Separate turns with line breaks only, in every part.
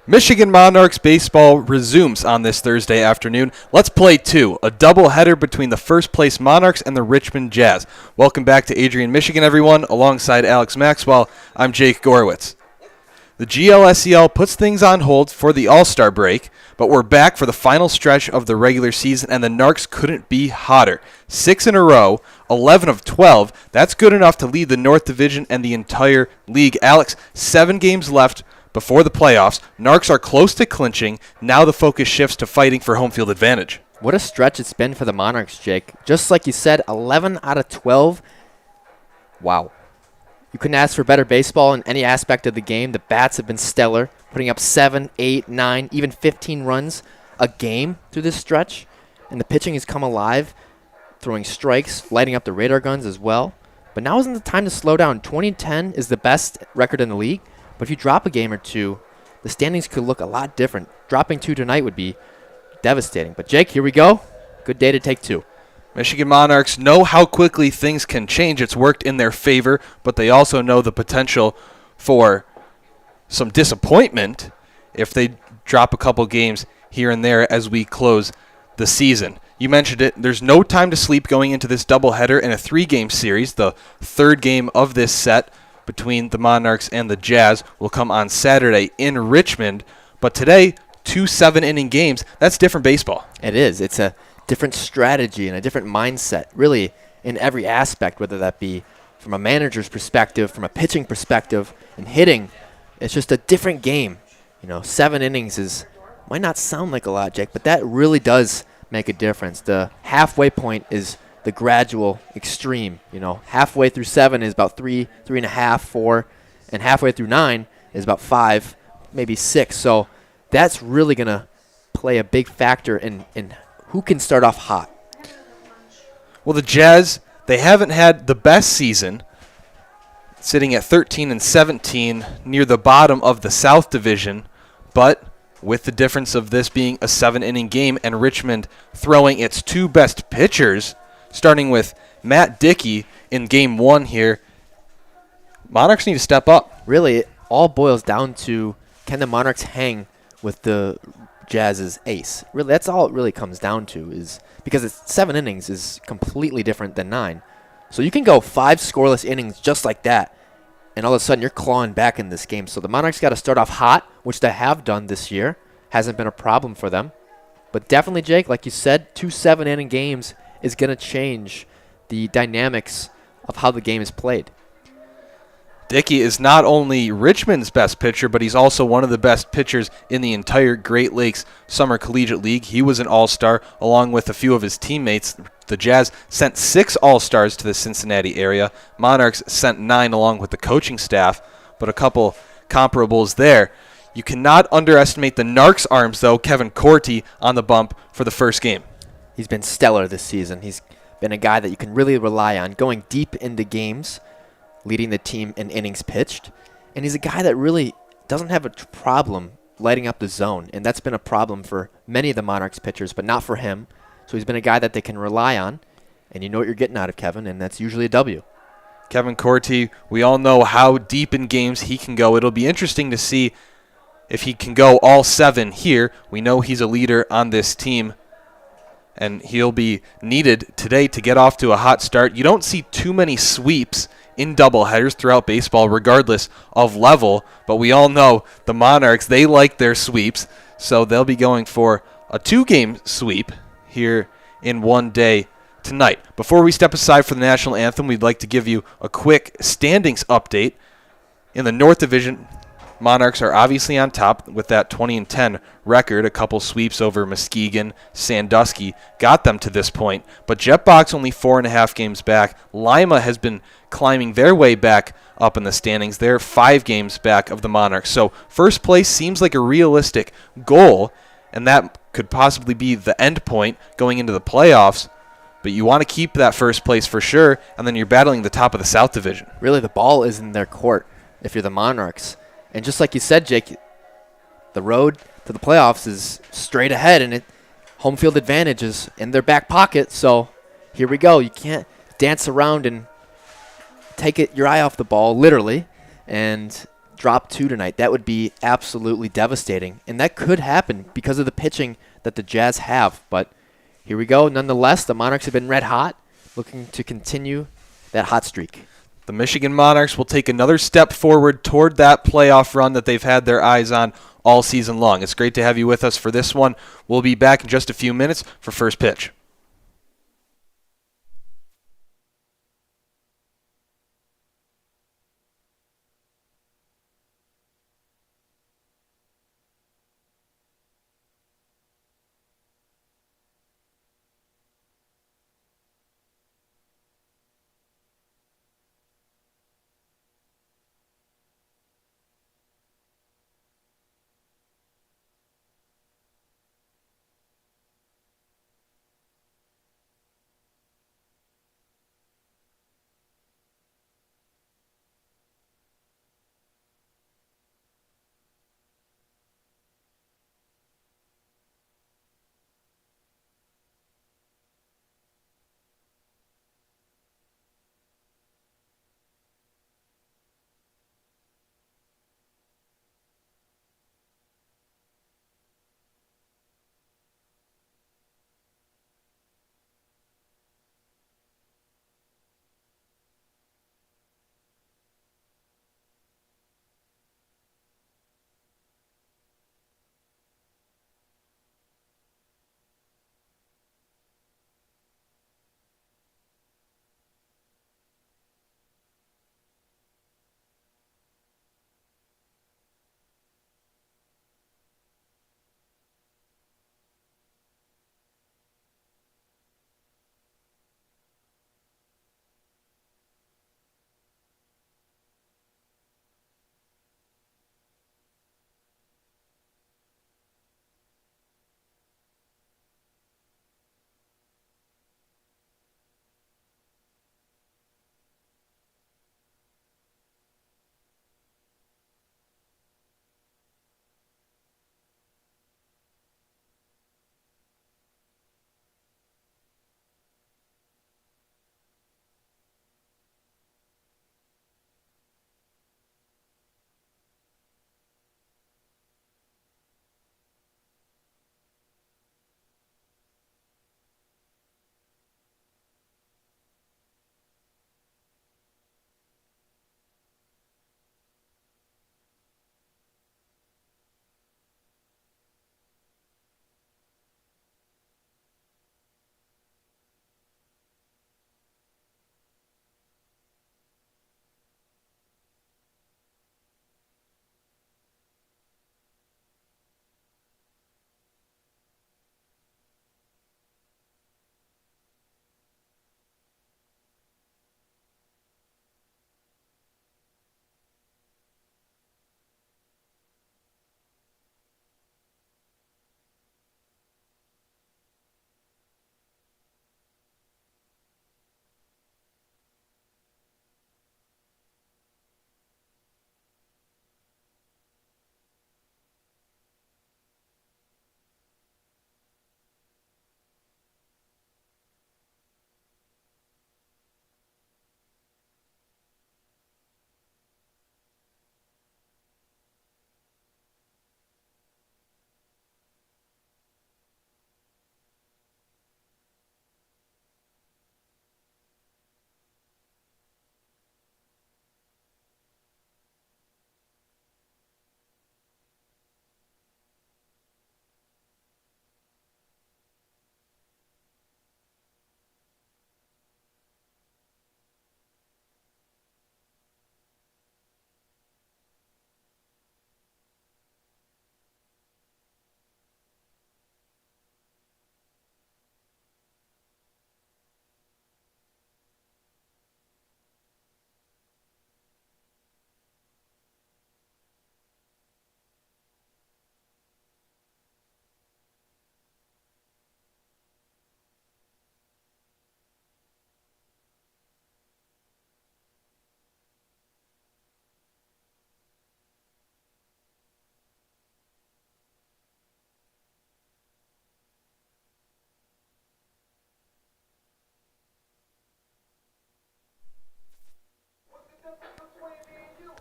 Michigan Monarchs baseball resumes on this Thursday afternoon. Let's play two, a doubleheader between the first place Monarchs and the Richmond Jazz. Welcome back to Adrian, Michigan, everyone. Alongside Alex Maxwell, I'm Jake Gorwitz. The GLSEL puts things on hold for the All-Star break, but we're back for the final stretch of the regular season, and the Narcs couldn't be hotter. 6 in a row, 11 of 12. That's good enough to lead the North Division and the entire league. Alex, 7 games left before the playoffs. Narcs are close to clinching. Now the focus shifts to fighting for home field advantage.
What a stretch it's been for the Monarchs, Jake. Just like you said, 11 out of 12. Wow. You couldn't ask for better baseball in any aspect of the game. The bats have been stellar, putting up 7, 8, 9, even 15 runs a game through this stretch. And the pitching has come alive, throwing strikes, lighting up the radar guns as well. But now isn't the time to slow down. 2010 is the best record in the league. But if you drop a game or two, the standings could look a lot different. Dropping 2 tonight would be devastating. But, Jake, here we go. Good day to take 2.
Michigan Monarchs know how quickly things can change. It's worked in their favor, but they also know the potential for some disappointment if they drop a couple games here and there as we close the season. You mentioned it. There's no time to sleep going into this doubleheader in a 3-game series. The third game of this set between the Monarchs and the Jazz will come on Saturday in Richmond. But today, 2 7-inning games, that's different baseball.
It is. It's a different strategy and a different mindset, really, in every aspect, whether that be from a manager's perspective, from a pitching perspective, and hitting. It's just a different game. 7 innings might not sound like a lot, Jake, but that really does make a difference. The halfway point is the gradual extreme. Halfway through 7 is about 3.5, 4, and halfway through 9 is about 5, maybe 6. So that's really going to play a big factor in who can start off hot.
Well, the Jazz, they haven't had the best season, sitting at 13 and 17 near the bottom of the South Division, but with the difference of this being a 7-inning game and Richmond throwing its 2 best pitchers, starting with Matt Dickey in Game 1 here, Monarchs need to step up.
Really, it all boils down to, can the Monarchs hang with the Jazz's ace? Really, that's all it really comes down to, is because it's 7 innings is completely different than 9. So you can go 5 scoreless innings just like that, and all of a sudden you're clawing back in this game. So the Monarchs got to start off hot, which they have done this year. Hasn't been a problem for them. But definitely, Jake, like you said, 2 7-inning games is going to change the dynamics of how the game is played.
Dickey is not only Richmond's best pitcher, but he's also one of the best pitchers in the entire Great Lakes Summer Collegiate League. He was an All-Star along with a few of his teammates. The Jazz sent 6 All-Stars to the Cincinnati area. Monarchs sent 9 along with the coaching staff, but a couple comparables there. You cannot underestimate the Narcs' arms, though. Kevin Corti on the bump for the first game.
He's been stellar this season. He's been a guy that you can really rely on, going deep into games, leading the team in innings pitched. And he's a guy that really doesn't have a problem lighting up the zone, and that's been a problem for many of the Monarchs pitchers, but not for him. So he's been a guy that they can rely on, and you know what you're getting out of Kevin, and that's usually a W.
Kevin Corti, we all know how deep in games he can go. It'll be interesting to see if he can go all 7 here. We know he's a leader on this team, and he'll be needed today to get off to a hot start. You don't see too many sweeps in doubleheaders throughout baseball, regardless of level, but we all know the Monarchs, they like their sweeps, so they'll be going for a 2-game sweep here in one day tonight. Before we step aside for the national anthem, we'd like to give you a quick standings update. In the North Division, Monarchs are obviously on top with that 20-10 record. A couple sweeps over Muskegon, Sandusky got them to this point. But Jetbox only 4.5 games back. Lima has been climbing their way back up in the standings. They're 5 games back of the Monarchs. So first place seems like a realistic goal, and that could possibly be the end point going into the playoffs. But you want to keep that first place for sure, and then you're battling the top of the South Division.
Really, the ball is in their court if you're the Monarchs. And just like you said, Jake, the road to the playoffs is straight ahead, and home field advantage is in their back pocket. So here we go. You can't dance around and take your eye off the ball, literally, and drop 2 tonight, that would be absolutely devastating. And that could happen because of the pitching that the Jazz have. But here we go. Nonetheless, the Monarchs have been red hot, looking to continue that hot streak.
The Michigan Monarchs will take another step forward toward that playoff run that they've had their eyes on all season long. It's great to have you with us for this one. We'll be back in just a few minutes for First Pitch.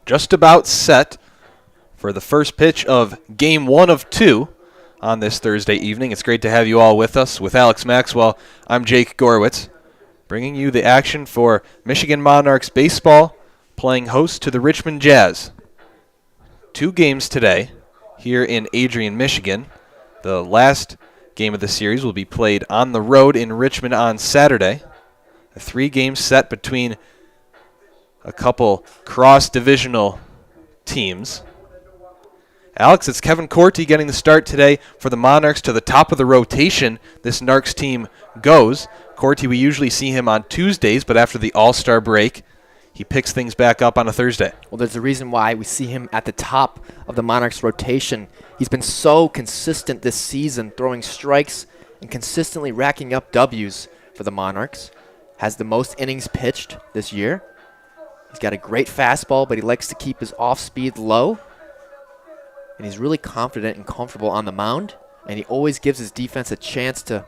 Just about set for the first pitch of Game 1 of 2 on this Thursday evening. It's great to have you all with us. With Alex Maxwell, I'm Jake Gorwitz, bringing you the action for Michigan Monarchs baseball, playing host to the Richmond Jazz. 2 games today here in Adrian, Michigan. The last game of the series will be played on the road in Richmond on Saturday. A 3-game set between a couple cross-divisional teams. Alex, it's Kevin Corti getting the start today for the Monarchs. To the top of the rotation this Narcs team goes. Corti, we usually see him on Tuesdays, but after the All-Star break, he picks things back up on a Thursday.
Well, there's a reason why we see him at the top of the Monarchs rotation. He's been so consistent this season, throwing strikes and consistently racking up W's for the Monarchs. Has the most innings pitched this year. He's got a great fastball, but he likes to keep his off-speed low. And he's really confident and comfortable on the mound. And he always gives his defense a chance to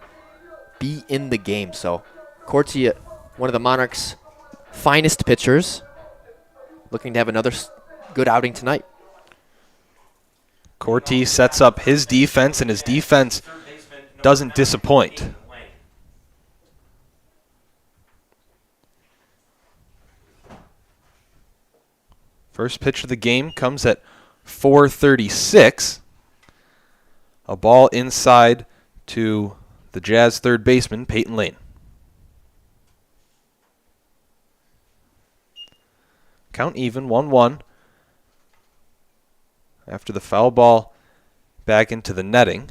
be in the game. So Corti, one of the Monarchs' finest pitchers, looking to have another good outing tonight.
Corti sets up his defense, and his defense doesn't disappoint. First pitch of the game comes at 4:36. A ball inside to the Jazz third baseman, Peyton Lane. Count even, 1-1. After the foul ball back into the netting.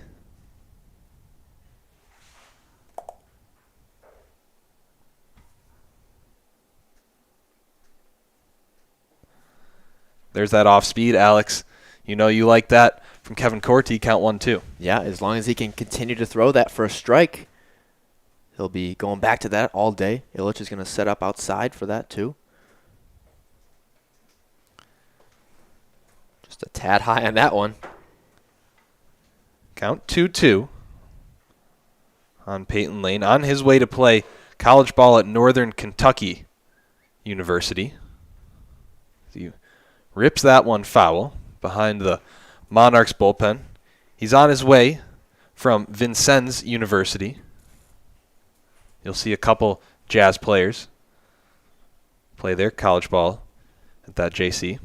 There's that off speed, Alex. You know you like that from Kevin Corti. Count 1-2.
Yeah, as long as he can continue to throw that for a strike, he'll be going back to that all day. Illich is going to set up outside for that too. Just a tad high on that one.
Count 2-2 on Peyton Lane, on his way to play college ball at Northern Kentucky University. He rips that one foul behind the Monarchs bullpen. He's on his way from Vincennes University. You'll see a couple Jazz players play their college ball at that JC.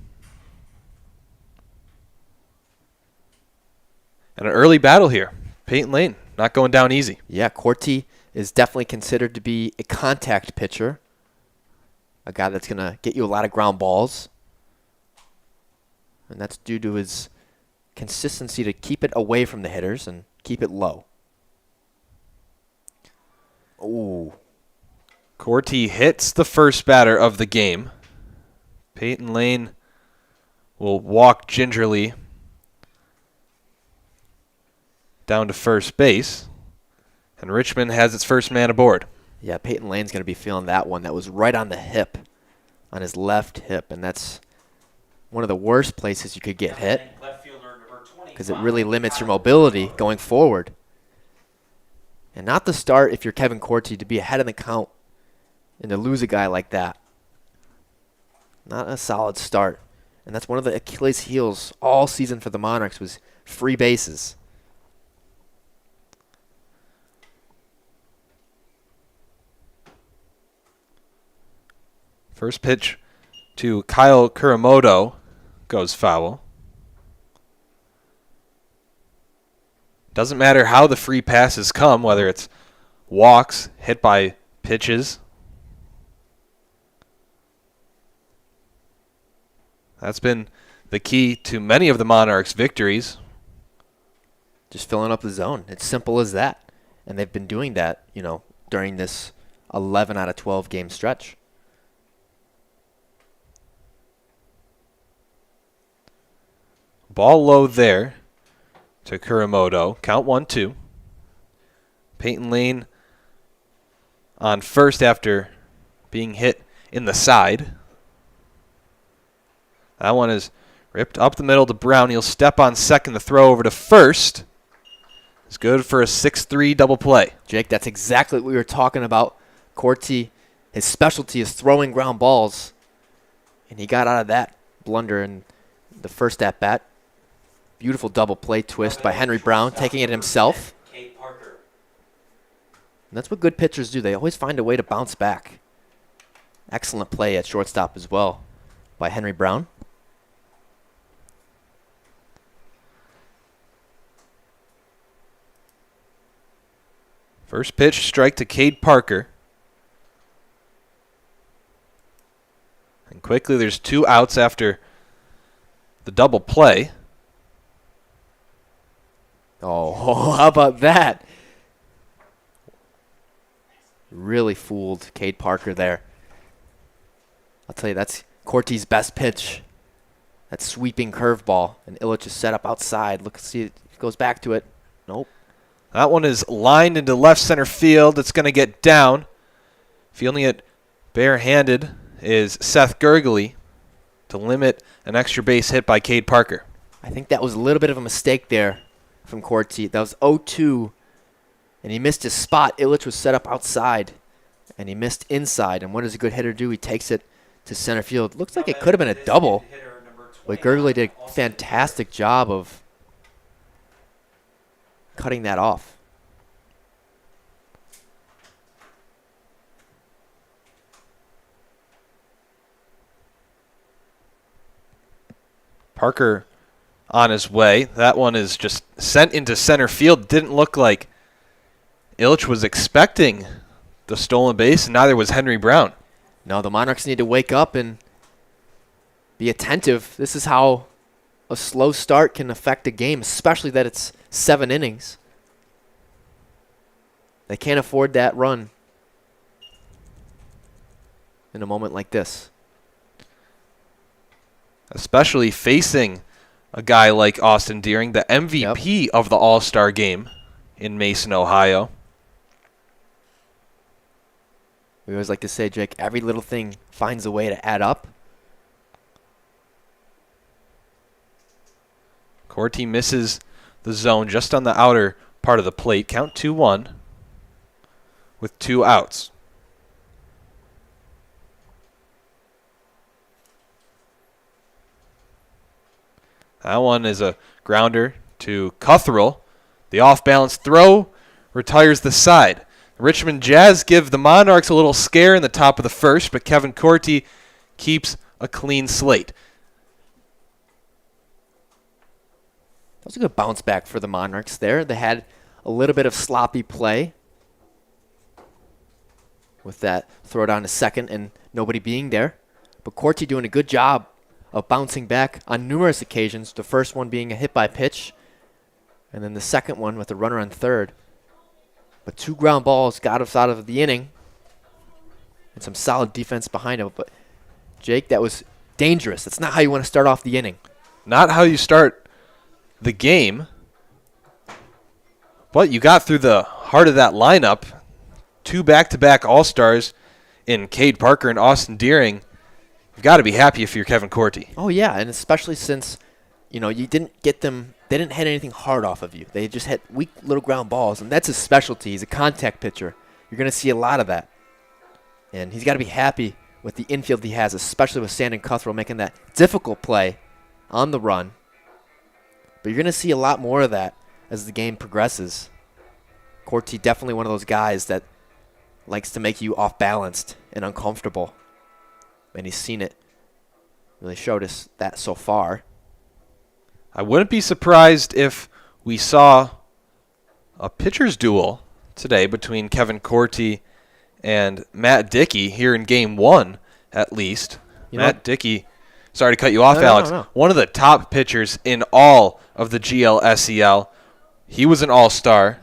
And an early battle here. Peyton Lane not going down easy.
Yeah, Corti is definitely considered to be a contact pitcher. A guy that's going to get you a lot of ground balls. And that's due to his consistency to keep it away from the hitters and keep it low. Ooh.
Corti hits the first batter of the game. Peyton Lane will walk gingerly down to first base. And Richmond has its first man aboard.
Yeah, Peyton Lane's going to be feeling that one. That was right on the hip, on his left hip. And that's one of the worst places you could get hit because it really limits your mobility going forward. And not the start if you're Kevin Corti to be ahead of the count and to lose a guy like that. Not a solid start. And that's one of the Achilles heels all season for the Monarchs was free bases.
First pitch to Kyle Kuramoto goes foul. Doesn't matter how the free passes come, whether it's walks, hit by pitches. That's been the key to many of the Monarchs' victories.
Just filling up the zone. It's simple as that. And they've been doing that, during this 11 out of 12 game stretch.
Ball low there to Kuramoto. Count 1-2. Peyton Lane on first after being hit in the side. That one is ripped up the middle to Brown. He'll step on second. The throw over to first. It's good for a 6-3 double play.
Jake, that's exactly what we were talking about. Corti, his specialty is throwing ground balls. And he got out of that blunder in the first at-bat. Beautiful double play twist by Henry Brown, taking it himself. And that's what good pitchers do. They always find a way to bounce back. Excellent play at shortstop as well by Henry Brown.
First pitch, strike to Cade Parker. And quickly there's 2 outs after the double play.
Oh, how about that? Really fooled Cade Parker there. I'll tell you, that's Corti's best pitch. That sweeping curveball. And Illich is set up outside. Look, see, it goes back to it. Nope.
That one is lined into left center field. It's going to get down. Fielding it barehanded is Seth Gurgley to limit an extra base hit by Cade Parker.
I think that was a little bit of a mistake there from Corti. That was 0-2, and he missed his spot. Illich was set up outside, and he missed inside. And what does a good hitter do? He takes it to center field. Looks like it could have been a double, but Gurgley did a fantastic job of cutting that off.
Parker on his way. That one is just sent into center field. Didn't look like Illich was expecting the stolen base, and neither was Henry Brown.
No, the Monarchs need to wake up and be attentive. This is how a slow start can affect a game, especially that it's 7 innings. They can't afford that run in a moment like this.
Especially facing a guy like Austin Deering, the MVP of the All-Star game in Mason, Ohio.
We always like to say, Jake, every little thing finds a way to add up.
Corti misses the zone just on the outer part of the plate. Count 2-1 with 2 outs. That one is a grounder to Cuthrell. The off-balance throw retires the side. Richmond Jazz give the Monarchs a little scare in the top of the first, but Kevin Corti keeps a clean slate.
That was a good bounce back for the Monarchs there. They had a little bit of sloppy play with that throw down to second and nobody being there. But Corti doing a good job of bouncing back on numerous occasions, the first one being a hit by pitch, and then the second one with a runner on third. But 2 ground balls got us out of the inning, and some solid defense behind him. But, Jake, that was dangerous. That's not how you want to start off the inning.
Not how you start the game, but you got through the heart of that lineup. 2 back-to-back All-Stars in Cade Parker and Austin Deering. You've got to be happy if you're Kevin Corti.
Oh, yeah, and especially since, you didn't get them. They didn't hit anything hard off of you. They just hit weak little ground balls, and that's his specialty. He's a contact pitcher. You're going to see a lot of that. And he's got to be happy with the infield he has, especially with Sandon Cuthrell making that difficult play on the run. But you're going to see a lot more of that as the game progresses. Corti definitely one of those guys that likes to make you off-balanced and uncomfortable. And he's seen it. Really showed us that so far.
I wouldn't be surprised if we saw a pitcher's duel today between Kevin Corti and Matt Dickey here in Game 1, at least. Matt Dickey, sorry to cut you off, Alex.
No.
One of the top pitchers in all of the GLSEL. He was an all-star,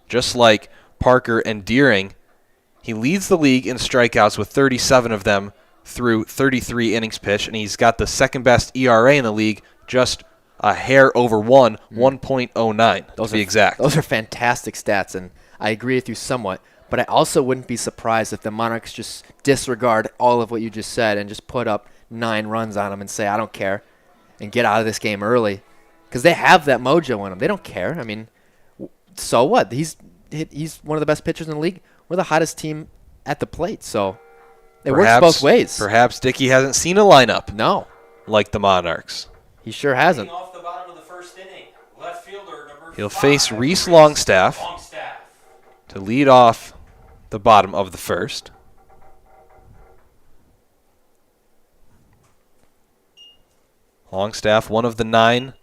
just like Parker and Deering. He leads the league in strikeouts with 37 of them through 33 innings pitched, and he's got the second-best ERA in the league, just a hair over 1.09 to be exact.
Those are fantastic stats, and I agree with you somewhat. But I also wouldn't be surprised if the Monarchs just disregard all of what you just said and just put up 9 runs on them and say, I don't care, and get out of this game early. Because they have that mojo in them. They don't care. I mean, so what? He's one of the best pitchers in the league. We're the hottest team at the plate, so it works both ways.
Perhaps Dickey hasn't seen a lineup
No.
like the Monarchs.
He sure hasn't.
Off the bottom of the
He'll face Reese Longstaff to lead off the bottom of the first. Longstaff, one of the 9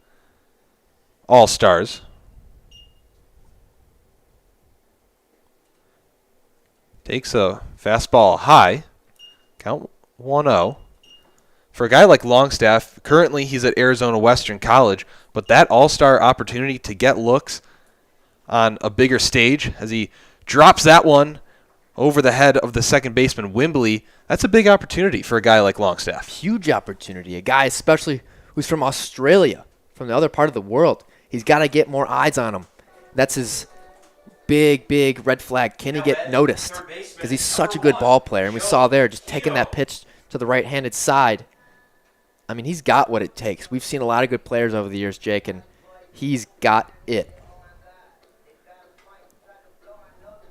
All-Stars. Takes a fastball high. Count 1-0. For a guy like Longstaff, currently he's at Arizona Western College, but that all-star opportunity to get looks on a bigger stage as he drops that one over the head of the second baseman, Wimbley, that's a big opportunity for a guy like Longstaff.
Huge opportunity. A guy especially who's from Australia, from the other part of the world. He's got to get more eyes on him. That's his big red flag. Can he get noticed? Because he's such a good ball player. And we saw there just taking that pitch to the right-handed side. I mean, he's got what it takes. We've seen a lot of good players over the years, Jake, and he's got it.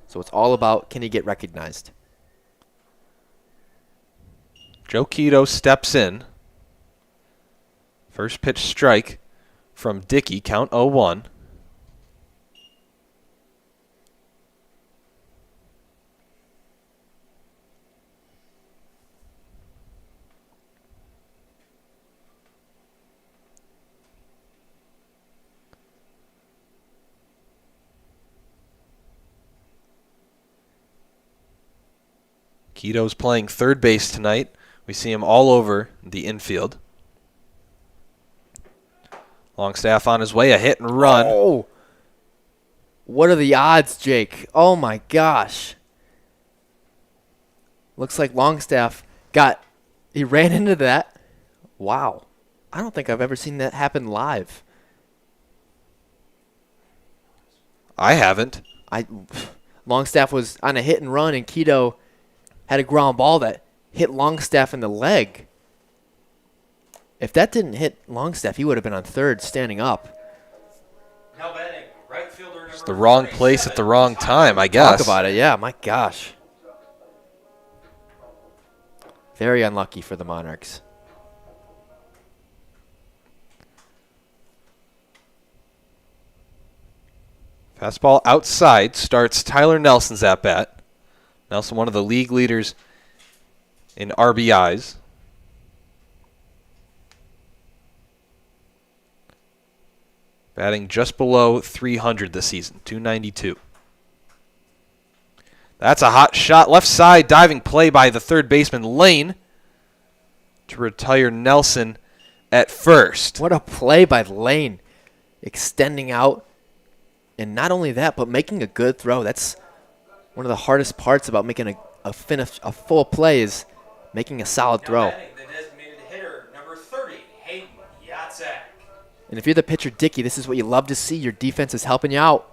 So it's all about, can he get recognized?
Joe Quito steps in. First pitch strike from Dickey, count 0-1. Quito's playing third base tonight. We see him all over the infield. Longstaff on his way, a hit and run.
Oh, what are the odds, Jake? Oh, my gosh. Looks like Longstaff he ran into that. Wow. I don't think I've ever seen that happen live.
I haven't.
Longstaff was on a hit and run, and Quito had a ground ball that hit Longstaff in the leg. If that didn't hit Longstaff, he would have been on third standing up.
Now batting, right fielder
It's the wrong place at the wrong time, I guess.
Talk about it, yeah, my gosh. Very unlucky for the Monarchs.
Fastball outside starts Tyler Nelson's at-bat. Nelson, one of the league leaders in RBIs. Batting just below 300 this season, 292. That's a hot shot. Left side diving play by the third baseman, Lane, to retire Nelson at first.
What a play by Lane. Extending out. And not only that, but making a good throw. That's one of the hardest parts about making a full play is making a solid throw.
The designated hitter, number 30, Hayden Yatzak.
And if you're the pitcher, Dickey, this is what you love to see. Your defense is helping you out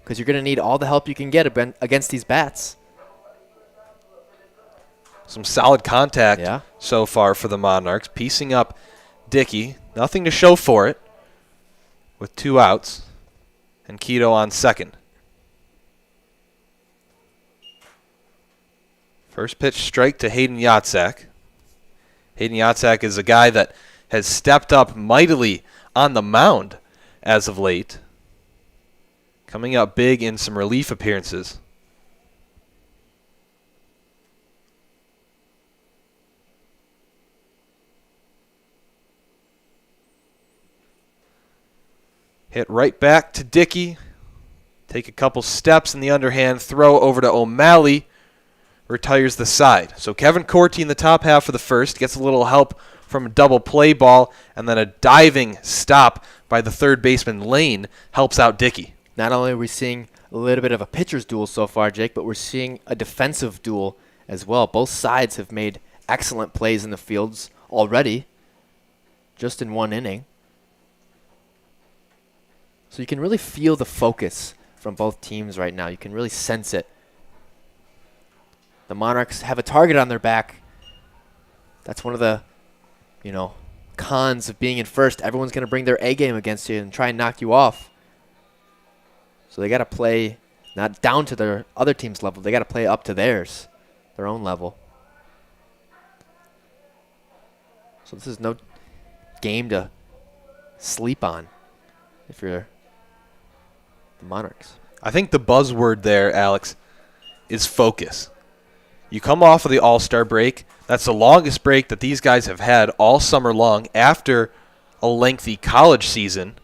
because you're going to need all the help you can get against these bats.
Some solid contact so far for the Monarchs. Piecing up Dickey. Nothing to show for it with 2 outs. And Quito on second. First pitch strike to Hayden Yatzak. Hayden Yatzak is a guy that has stepped up mightily on the mound as of late. Coming up big in some relief appearances. Hit right back to Dickey. Take a couple steps in the underhand throw over to O'Malley. Retires the side. So Kevin Corti in the top half of the first gets a little help from a double play ball, and then a diving stop by the third baseman Lane helps out Dickey.
Not only are we seeing a little bit of a pitcher's duel so far, Jake, but we're seeing a defensive duel as well. Both sides have made excellent plays in the fields already, just in one inning. So you can really feel the focus from both teams right now. You can really sense it. The Monarchs have a target on their back. That's one of the, cons of being in first. Everyone's going to bring their A game against you and try and knock you off. So they got to play not down to their other team's level. They got to play up to theirs, their own level. So this is no game to sleep on. if you're the Monarchs.
I think the buzzword there, Alex, is focus. You come off of the All-Star break. That's the longest break that these guys have had all summer long after a lengthy college season.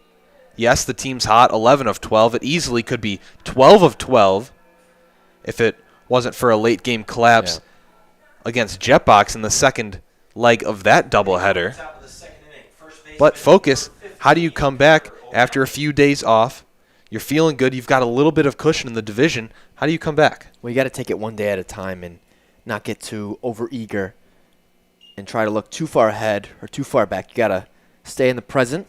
Yes, the team's hot, 11 of 12. It easily could be 12 of 12 if it wasn't for a late game collapse against Jetbox in the second leg of that doubleheader. But focus, how do you come back after a few days off? You're feeling good. You've got a little bit of cushion in the division. How do you come back?
Well, you got to take it one day at a time and not get too overeager and try to look too far ahead or too far back. You got to stay in the present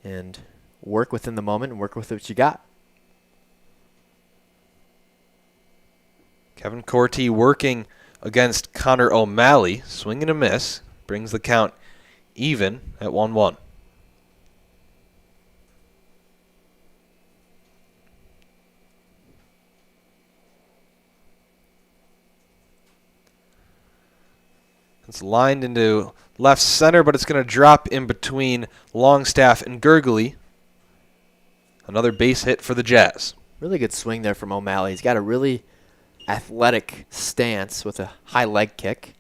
and work within the moment and work with what you got.
Kevin Corti working against Connor O'Malley. Swing and a miss. Brings the count even at 1-1. It's lined into left center, but it's going to drop in between Longstaff and Gurgley. Another base hit for the Jazz.
Really good swing there from O'Malley. He's got a really athletic stance with a high leg kick.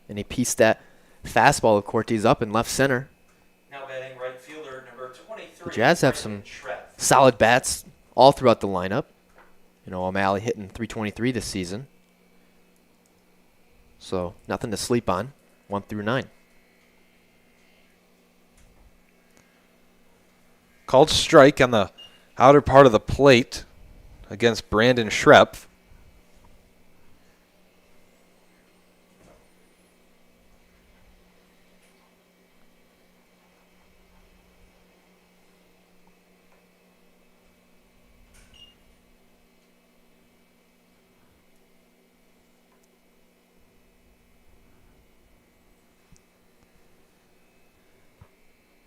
And he pieced that fastball of Cortez up in left center.
Now batting right fielder number 23.
The Jazz have some solid bats all throughout the lineup. You know, O'Malley hitting .323 this season. So nothing to sleep on, 1 through 9.
Called strike on the outer part of the plate against Brandon Schrepf.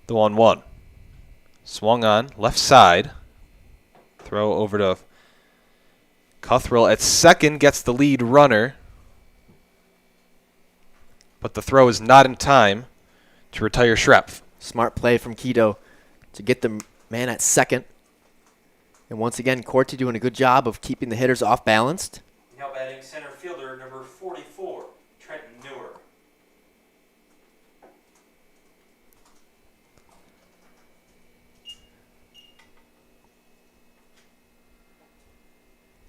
The 1-1. Swung on, left side. Throw over to Cuthrell at second, gets the lead runner. But the throw is not in time to retire Schrepf.
Smart play from Quito to get the man at second. And once again, Corti doing a good job of keeping the hitters off balanced.
Now batting center fielder number 44, Trenton Newer.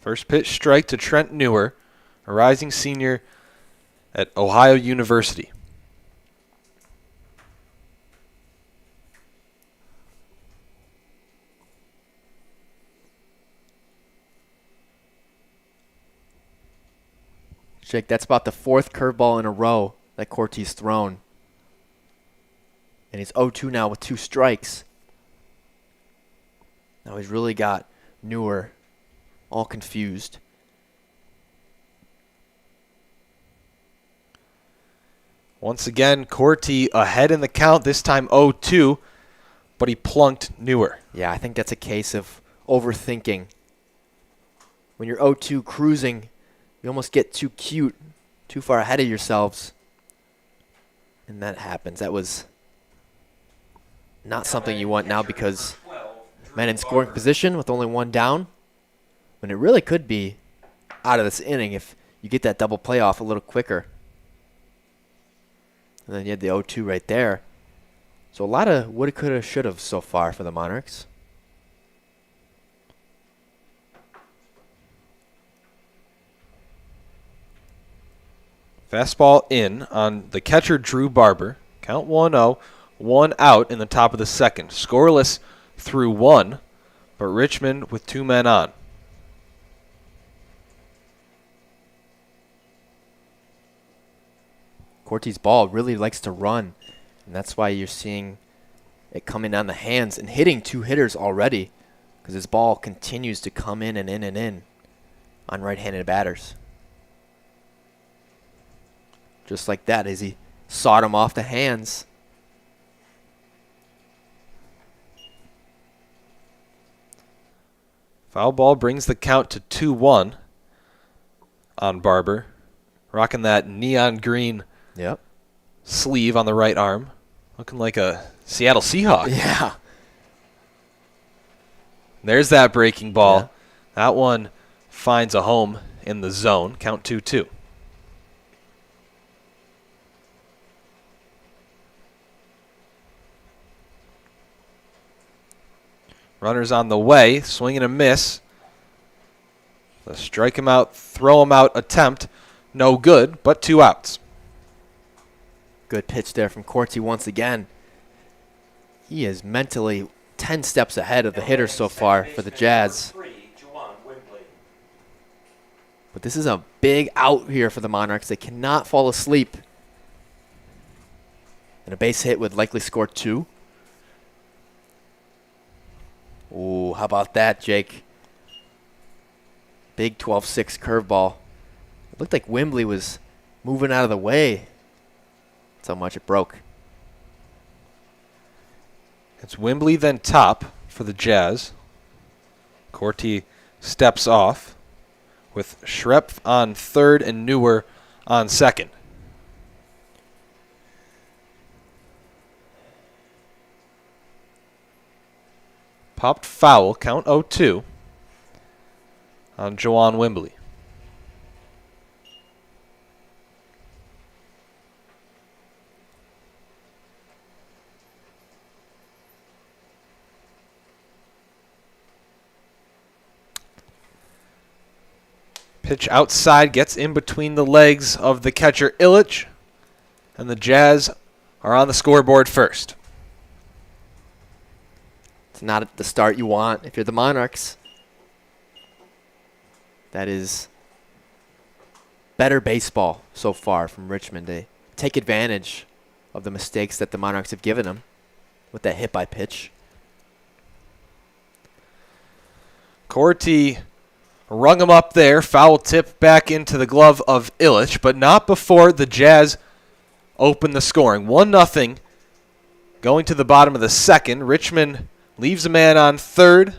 First pitch strike to Trent Newer, a rising senior at Ohio University.
Jake, that's about the fourth curveball in a row that Corti's thrown. And he's 0-2 now with 2 strikes. Now he's really got Newer all confused.
Once again, Corti ahead in the count, this time 0-2, but he plunked Newer.
Yeah, I think that's a case of overthinking. When you're 0-2 cruising, you almost get too cute, too far ahead of yourselves. And that happens. That was not something you want now because men in scoring position with only 1 down. When it really could be out of this inning if you get that double playoff a little quicker. And then you had the 0-2 right there. So a lot of woulda, coulda, shoulda so far for the Monarchs.
Fastball in on the catcher, Drew Barber. Count 1-0, 1 out in the top of the second. Scoreless through 1, but Richmond with 2 men on.
Corti's ball really likes to run, and that's why you're seeing it coming on the hands and hitting 2 hitters already because his ball continues to come in and in and in on right-handed batters. Just like that as he sawed him off the hands.
Foul ball brings the count to 2-1 on Barber. Rocking that neon green
Yep.
sleeve on the right arm. Looking like a Seattle Seahawk.
Yeah.
There's that breaking ball.
Yeah.
That one finds a home in the zone. Count 2-2. Runners on the way. Swing and a miss. The strike him out, throw him out attempt. No good, but 2 outs.
Good pitch there from Corti once again. He is mentally 10 steps ahead of the hitters so far for the Jazz. But this is a big out here for the Monarchs. They cannot fall asleep. And a base hit would likely score 2. Ooh, how about that, Jake? Big 12-6 curveball. It looked like Wembley was moving out of the way. That's how much it broke.
It's Wembley then top for the Jazz. Corti steps off with Schrepf on third and Neuer on second. Popped foul, count 0-2 on Joanne Wembley. Pitch outside, gets in between the legs of the catcher Illich, and the Jazz are on the scoreboard first.
It's not the start you want if you're the Monarchs. That is better baseball so far from Richmond. They take advantage of the mistakes that the Monarchs have given them with that hit by pitch.
Corti rung him up there. Foul tip back into the glove of Illich, but not before the Jazz open the scoring. 1-0 going to the bottom of the second. Richmond leaves a man on third,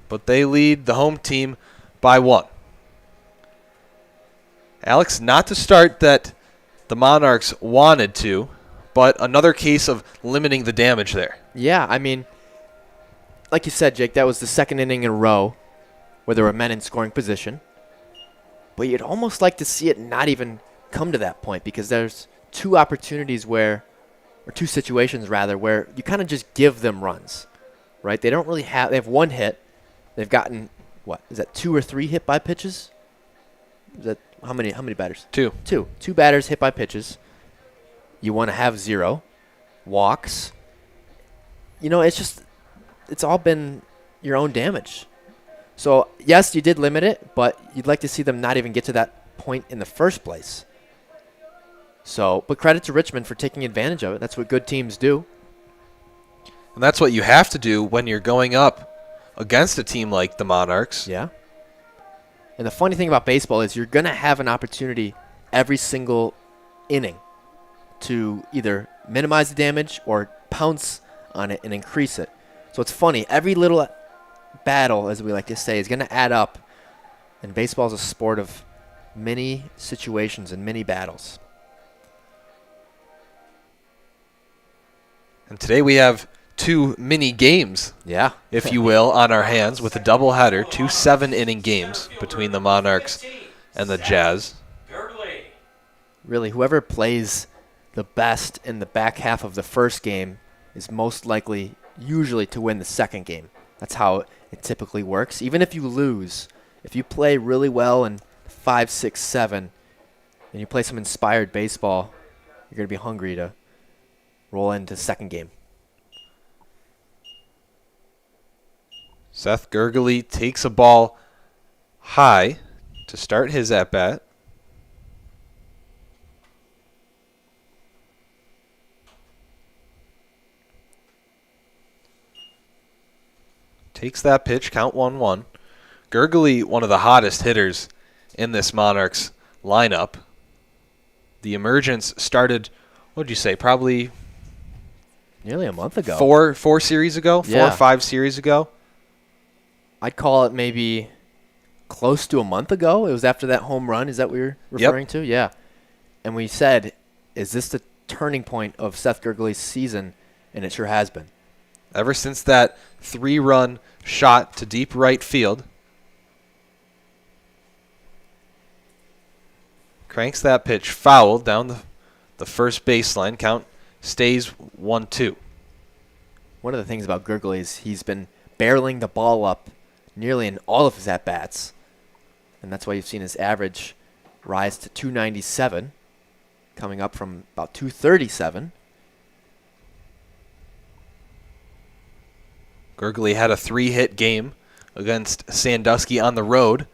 but they lead the home team by 1. Alex, not the start that the Monarchs wanted to, but another case of limiting the damage there.
Yeah, I mean, like you said, Jake, that was the second inning in a row where there were men in scoring position. But you'd almost like to see it not even come to that point, because there's 2 opportunities where, or 2 situations rather, where you kind of just give them runs, right? They don't really have, they have 1 hit. They've gotten, what, is that 2 or 3 hit by pitches? Is that, how many batters?
2.
2 batters hit by pitches. You want to have 0 walks. You know, it's all been your own damage. So, yes, you did limit it, but you'd like to see them not even get to that point in the first place. So, but credit to Richmond for taking advantage of it. That's what good teams do.
And that's what you have to do when you're going up against a team like the Monarchs.
Yeah. And the funny thing about baseball is you're going to have an opportunity every single inning to either minimize the damage or pounce on it and increase it. So it's funny. Every little battle, as we like to say, is going to add up. And baseball is a sport of many situations and many battles.
And today we have 2 mini games,
Yeah.
if you will, on our hands with a doubleheader, 2 7-inning games between the Monarchs and the Jazz.
Really, whoever plays the best in the back half of the first game is most likely usually to win the second game. That's how it typically works. Even if you lose, if you play really well in 5, 6, 7, and you play some inspired baseball, you're going to be hungry to roll into the second game.
Seth Gurgley takes a ball high to start his at-bat. Takes that pitch, count 1-1. Gurgley, one of the hottest hitters in this Monarchs lineup. The emergence started, what did you say, probably
Nearly a month ago.
four series ago? 4
Yeah.
or 5 series ago?
I'd call it maybe close to a month ago. It was after that home run. Is that what you're referring to? Yeah. And we said, is this the turning point of Seth Gurgley's season? And it sure has been.
Ever since that 3-run shot to deep right field. Cranks that pitch foul down the first baseline. Count stays 1-2.
One of the things about Gurgley is he's been barreling the ball up nearly in all of his at-bats. And that's why you've seen his average rise to 297, coming up from about 237.
Gurgley had a 3-hit game against Sandusky on the road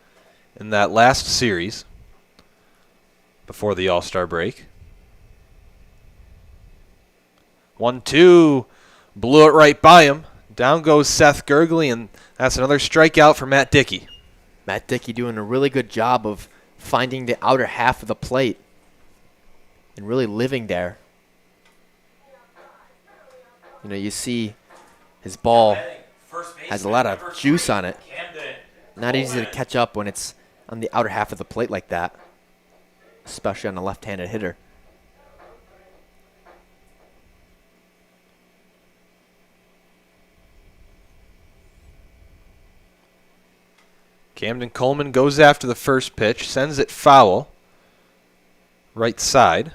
in that last series before the All-Star break. 1-2. Blew it right by him. Down goes Seth Gurgley, and that's another strikeout for Matt Dickey.
Matt Dickey doing a really good job of finding the outer half of the plate and really living there. You know, you see his ball has a lot of juice on it. Not easy to catch up when it's on the outer half of the plate like that, especially on a left-handed hitter.
Camden Coleman goes after the first pitch, sends it foul. Right side.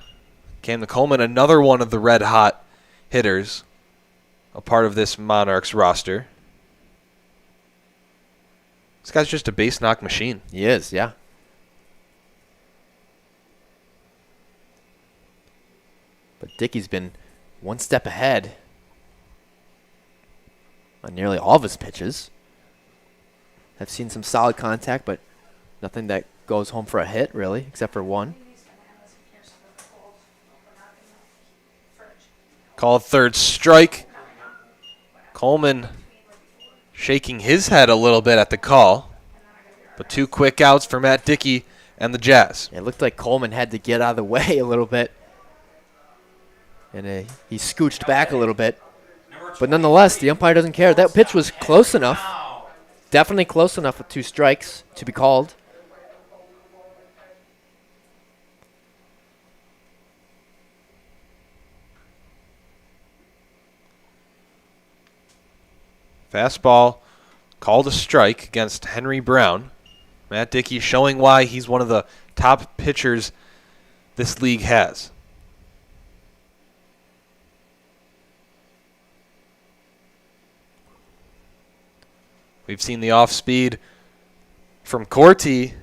Camden Coleman, another one of the red-hot hitters, a part of this Monarchs roster. This guy's just a base knock machine.
He is, yeah. But Dickey's been one step ahead on nearly all of his pitches. I've seen some solid contact, but nothing that goes home for a hit, really, except for one.
Called third strike. Coleman shaking his head a little bit at the call. But 2 quick outs for Matt Dickey and the Jazz.
It looked like Coleman had to get out of the way a little bit. And he scooched back a little bit. But nonetheless, the umpire doesn't care. That pitch was close enough. Definitely close enough with 2 strikes to be called.
Fastball called a strike against Henry Brown. Matt Dickey showing why he's one of the top pitchers this league has. We've seen the off-speed from Corti,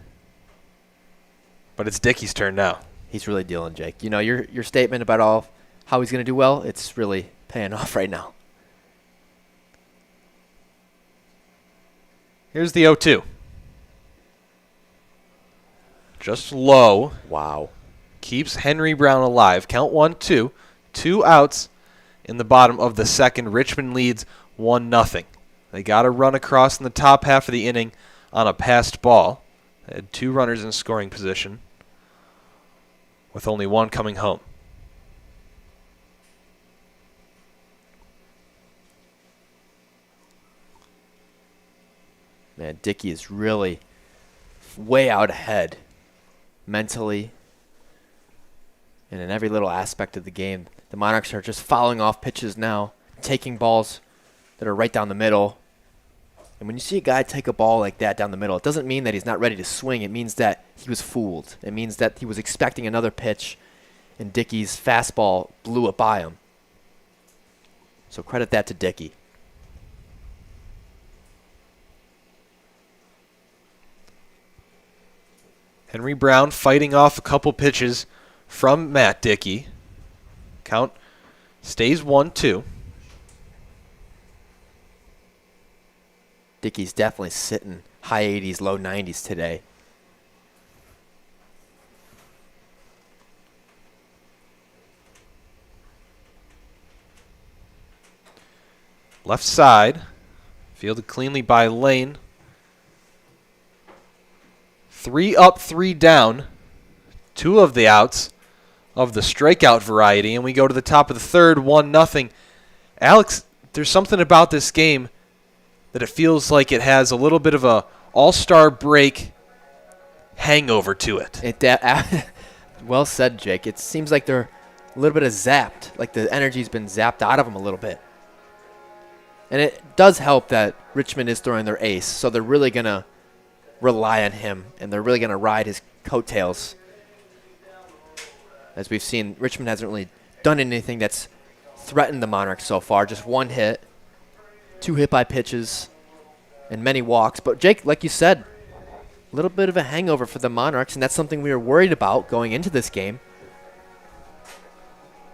but it's Dickey's turn now.
He's really dealing, Jake. You know, your statement about how he's going to do well, it's really paying off right now.
Here's the 0-2. Just low.
Wow.
Keeps Henry Brown alive. Count 1-2. 2 outs in the bottom of the second. Richmond leads 1-0. They got a run across in the top half of the inning on a passed ball. They had 2 runners in scoring position, with only 1 coming home.
Man, Dickey is really way out ahead mentally and in every little aspect of the game. The Monarchs are just fouling off pitches now, taking balls that are right down the middle. And when you see a guy take a ball like that down the middle, it doesn't mean that he's not ready to swing. It means that he was fooled. It means that he was expecting another pitch, and Dickey's fastball blew it by him. So credit that to Dickey.
Henry Brown fighting off a couple pitches from Matt Dickey. Count stays 1-2.
Dickey's definitely sitting high 80s, low 90s today.
Left side, fielded cleanly by Lane. 3 up, 3 down. 2 of the outs of the strikeout variety, and we go to the top of the third, 1-0. Alex, there's something about this game that it feels like it has a little bit of a all-star break hangover to it.
Well said, Jake. It seems like they're a little bit of zapped, like the energy's been zapped out of them a little bit. And it does help that Richmond is throwing their ace, so they're really going to rely on him, and they're really going to ride his coattails. As we've seen, Richmond hasn't really done anything that's threatened the Monarchs so far. Just one hit, 2 hit-by pitches, and many walks. But, Jake, like you said, a little bit of a hangover for the Monarchs, and that's something we were worried about going into this game.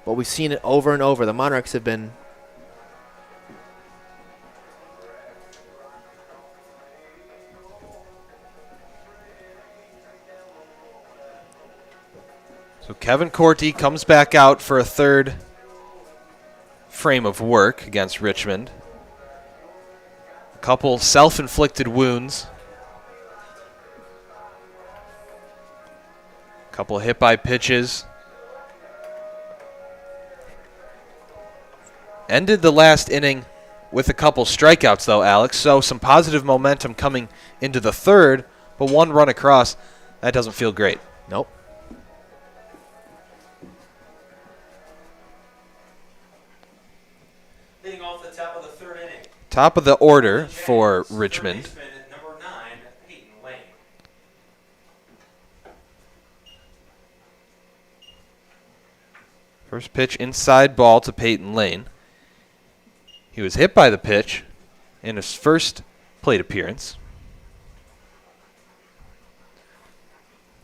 But we've seen it over and over. The Monarchs have been
So Kevin Corti comes back out for a third frame of work against Richmond. A couple self-inflicted wounds. A couple hit-by pitches. Ended the last inning with a couple strikeouts, though, Alex. So some positive momentum coming into the third, but 1 run across. That doesn't feel great.
Nope.
Leading off the top of the third inning.
Top of the order for Richmond.
Third baseman, number 9, Peyton Lane.
First pitch inside ball to Peyton Lane. He was hit by the pitch in his first plate appearance.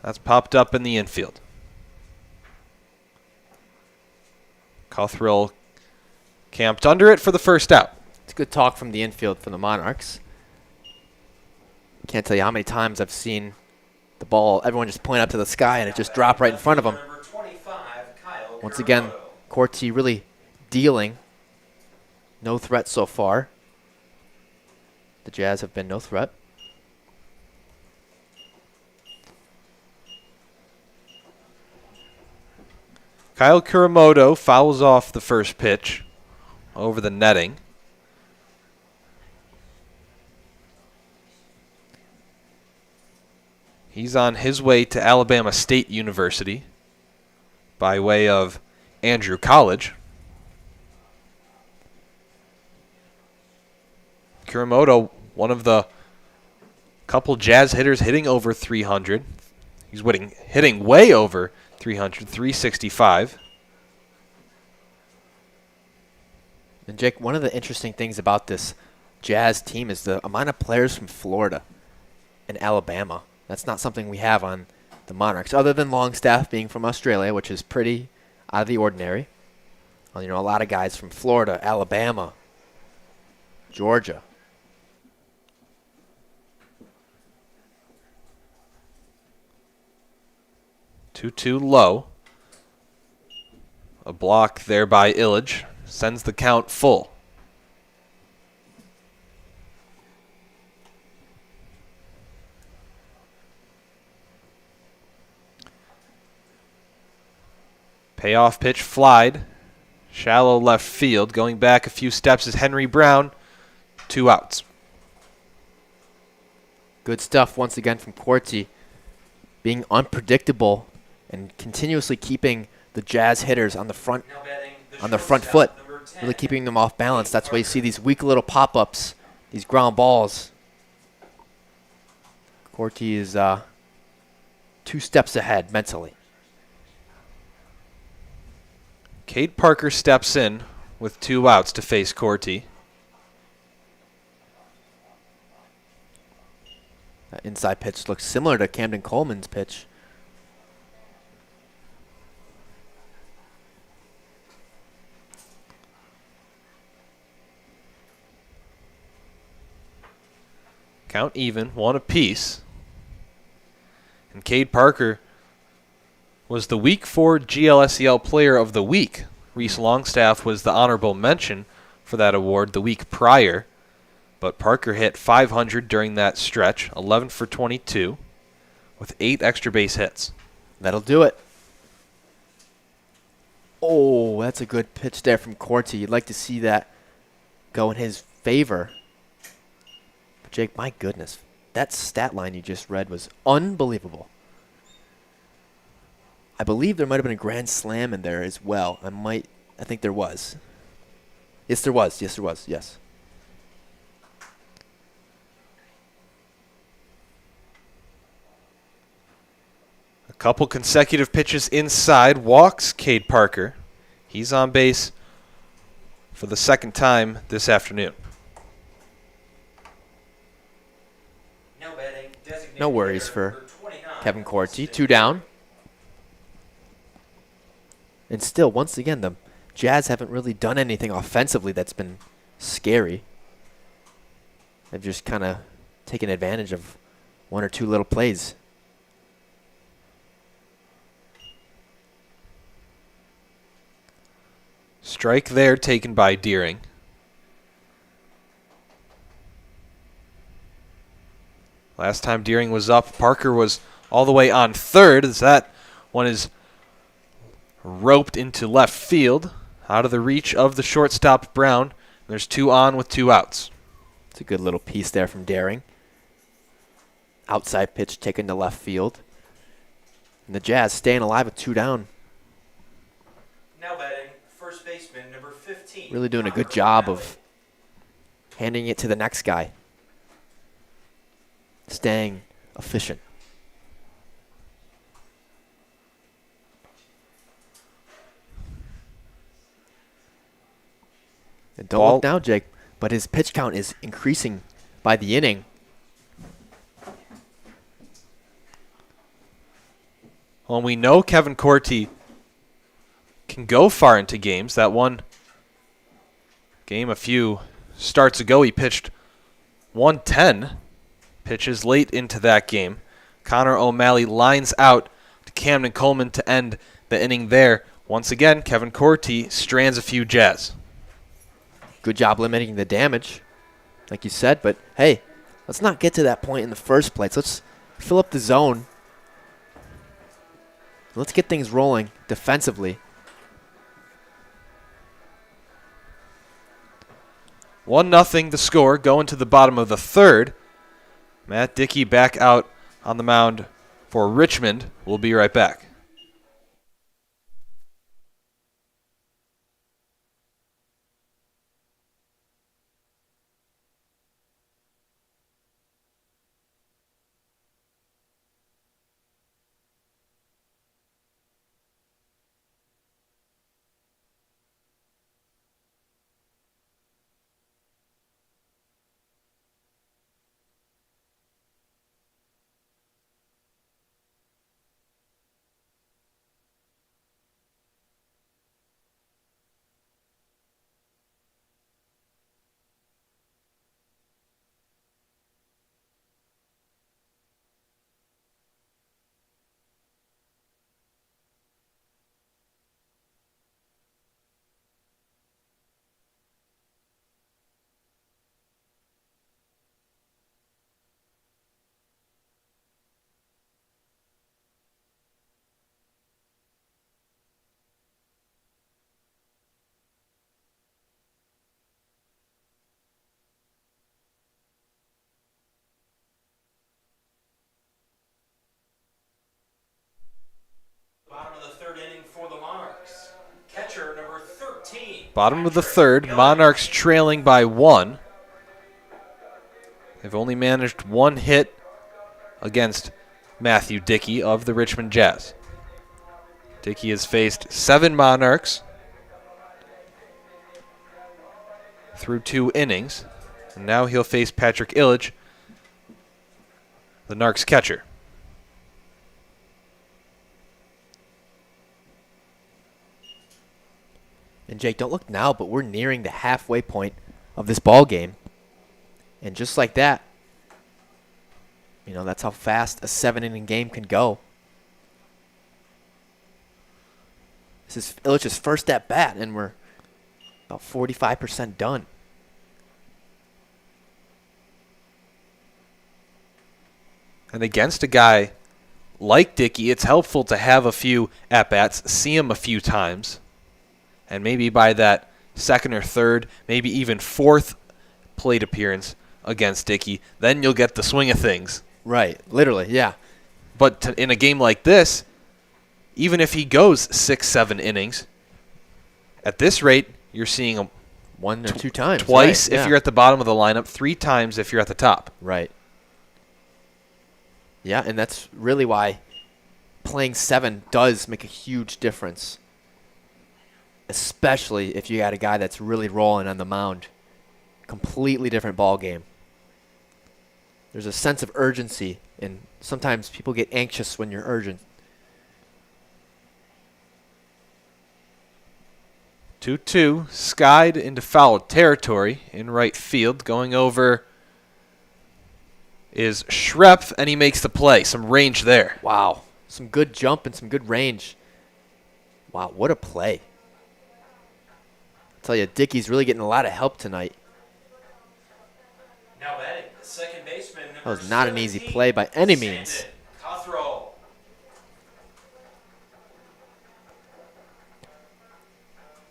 That's popped up in the infield. Cothrell camped under it for the first out.
It's good talk from the infield from the Monarchs. Can't tell you how many times I've seen the ball, everyone just point up to the sky and it just drop right in front of them.
Number 25, Kyle
Once again,
Curamoto.
Corti really dealing. No threat so far. The Jazz have been no threat.
Kyle Kuramoto fouls off the first pitch over the netting. He's on his way to Alabama State University by way of Andrew College. Kuramoto, one of the couple Jazz hitters hitting over 300. He's hitting way over 300, 365.
And Jake, one of the interesting things about this Jazz team is the amount of players from Florida and Alabama. That's not something we have on the Monarchs, other than Longstaff being from Australia, which is pretty out of the ordinary. Well, you know, a lot of guys from Florida, Alabama, Georgia.
Two low. A block there by Illich sends the count full. Payoff pitch flied. Shallow left field. Going back a few steps is Henry Brown. 2 outs.
Good stuff once again from Corti. Being unpredictable and continuously keeping the Jazz hitters on the front
Now batting the
on their front foot,
shortstop, number 10,
really keeping them off balance. That's why you see these weak little pop-ups, these ground balls. Corti is 2 steps ahead mentally.
Cade Parker steps in with 2 outs to face Corti.
That inside pitch looks similar to Camden Coleman's pitch.
Count even, 1 apiece. And Cade Parker was the Week 4 GLSEL Player of the Week. Reese Longstaff was the honorable mention for that award the week prior. But Parker hit .500 during that stretch, 11 for 22, with 8 extra base hits.
That'll do it. Oh, that's a good pitch there from Corti. You'd like to see that go in his favor. But Jake, my goodness, that stat line you just read was unbelievable. I believe there might have been a grand slam in there as well. I think there was. Yes, there was. Yes.
Couple consecutive pitches inside. Walks Cade Parker. He's on base for the second time this afternoon.
Now batting, designated
No worries
hitter,
for
number 29,
Kevin Corti.
Steve
2 down. And still, once again, the Jazz haven't really done anything offensively that's been scary. They've just kind of taken advantage of one or two little plays.
Strike there taken by Deering. Last time Deering was up, Parker was all the way on third as that one is roped into left field, out of the reach of the shortstop Brown. There's 2 on with 2 outs.
It's a good little piece there from Deering. Outside pitch taken to left field. And the Jazz staying alive with 2 down.
Now batting, first baseman, number 15.
Really doing a good
Connor
job
O'Malley.
of handing it to the next guy. Staying efficient. And don't
Ball.
look now, Jake, but his pitch count is increasing by the inning.
Well, we know Kevin Corti can go far into games. That one game a few starts ago, he pitched 110 pitches late into that game. Connor O'Malley lines out to Camden Coleman to end the inning there. Once again, Kevin Corti strands a few Jazz.
Good job limiting the damage, like you said. But, hey, let's not get to that point in the first place. Let's fill up the zone. Let's get things rolling defensively.
1-0 the score going to the bottom of the third. Matt Dickey back out on the mound for Richmond. We'll be right back.
Bottom of the third inning for the Monarchs. Catcher, number 13.
Bottom of the
Patrick
third,
Young.
Monarchs trailing by 1. They've only managed 1 hit against Matthew Dickey of the Richmond Jazz. Dickey has faced 7 Monarchs through 2 innings. And now he'll face Patrick Illich, the Narcs catcher.
And Jake, don't look now, but we're nearing the halfway point of this ball game. And just like that, that's how fast a 7-inning game can go. This is Illich's first at bat, and we're about 45% done.
And against a guy like Dickey, it's helpful to have a few at-bats, see him a few times, and maybe by that second or third, maybe even fourth plate appearance against Dickey, then you'll get the swing of things.
Right, literally, yeah.
But in a game like this, even if he goes 6-7 innings, at this rate, you're seeing him
1 or 2 times.
twice
right,
if
yeah.
you're at the bottom of the lineup, 3 times if you're at the top.
Right. Yeah, and that's really why playing 7 does make a huge difference, especially if you got a guy that's really rolling on the mound. Completely different ball game. There's a sense of urgency, and sometimes people get anxious when you're urgent.
2-2, skied into foul territory in right field. Going over is Schrepf, and he makes the play. Some range there.
Wow. Some good jump and some good range. Wow, what a play. I tell you, Dickey's really getting a lot of help tonight.
Now batting, the second baseman,
That was not an easy play by any means.
Cothrell.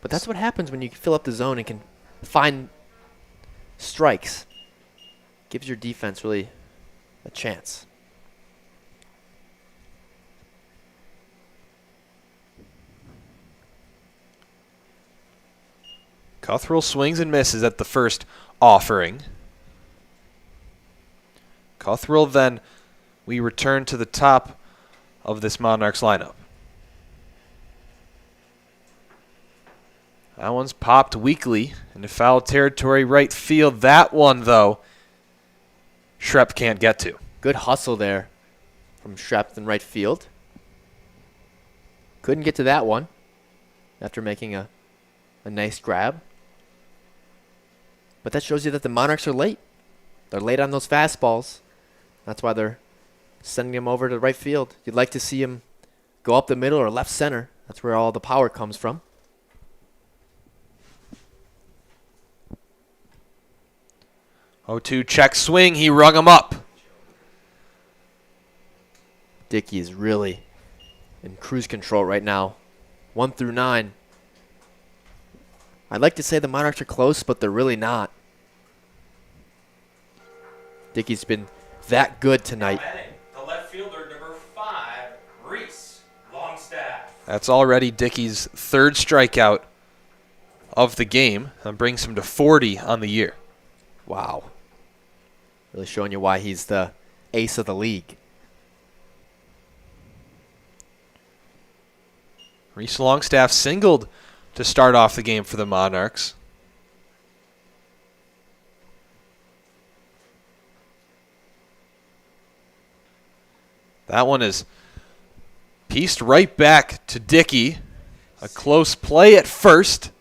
But that's what happens when you fill up the zone and can find strikes. Gives your defense really a chance.
Cothrell swings and misses at the first offering. Cothrell, then we return to the top of this Monarchs lineup. That one's popped weakly into foul territory right field. That one, though, Schrepf can't get to.
Good hustle there from Schrepf in right field. Couldn't get to that one after making a nice grab. But that shows you that the Monarchs are late. They're late on those fastballs. That's why they're sending him over to right field. You'd like to see him go up the middle or left center. That's where all the power comes from.
Oh, 2 check swing. He rung him up.
Dickey is really in cruise control right now. 1 through 9. I'd like to say the Monarchs are close, but they're really not. Dickey's been that good tonight.
The left fielder, number 5, Reese Longstaff.
That's already Dickey's third strikeout of the game and brings him to 40 on the year.
Wow. Really showing you why he's the ace of the league.
Reese Longstaff singled to start off the game for the Monarchs. That one is pieced right back to Dickey. A close play at first.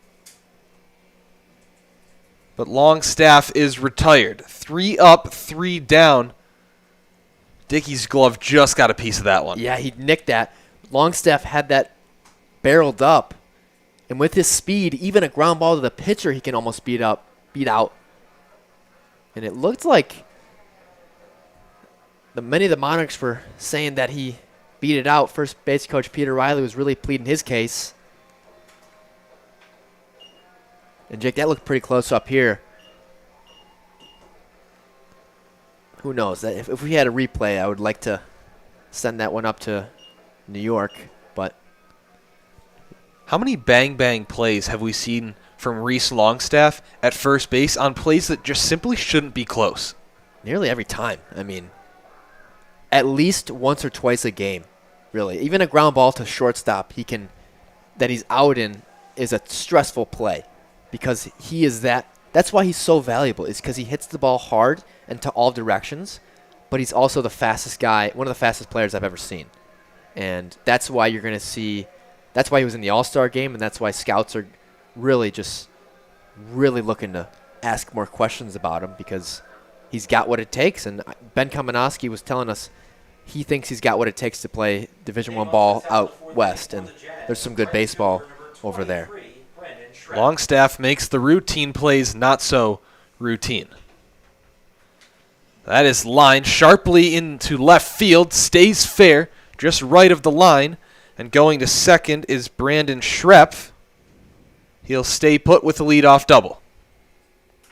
But Longstaff is retired. 3 up, 3 down. Dickey's glove just got a piece of that one.
Yeah, he nicked that. Longstaff had that barreled up. And with his speed, even a ground ball to the pitcher, he can almost beat out. And it looked like many of the Monarchs were saying that he beat it out. First base coach Peter Riley was really pleading his case. And Jake, that looked pretty close up here. Who knows? If we had a replay, I would like to send that one up to New York. But
how many bang-bang plays have we seen from Reese Longstaff at first base on plays that just simply shouldn't be close?
Nearly every time. I mean, at least once or twice a game, really. Even a ground ball to shortstop that he's out in is a stressful play because he is that's why he's so valuable, is because he hits the ball hard and to all directions, but he's also the fastest guy, one of the fastest players I've ever seen. And that's why you're going to see, that's why he was in the All-Star game, and that's why scouts are really looking to ask more questions about him because he's got what it takes. And Ben Kamenowski was telling us he thinks he's got what it takes to play Division I ball out west, and there's some good baseball over there.
Longstaff makes the routine plays not so routine. That is lined sharply into left field, stays fair, just right of the line, and going to second is Brandon Schrepf. He'll stay put with the leadoff double.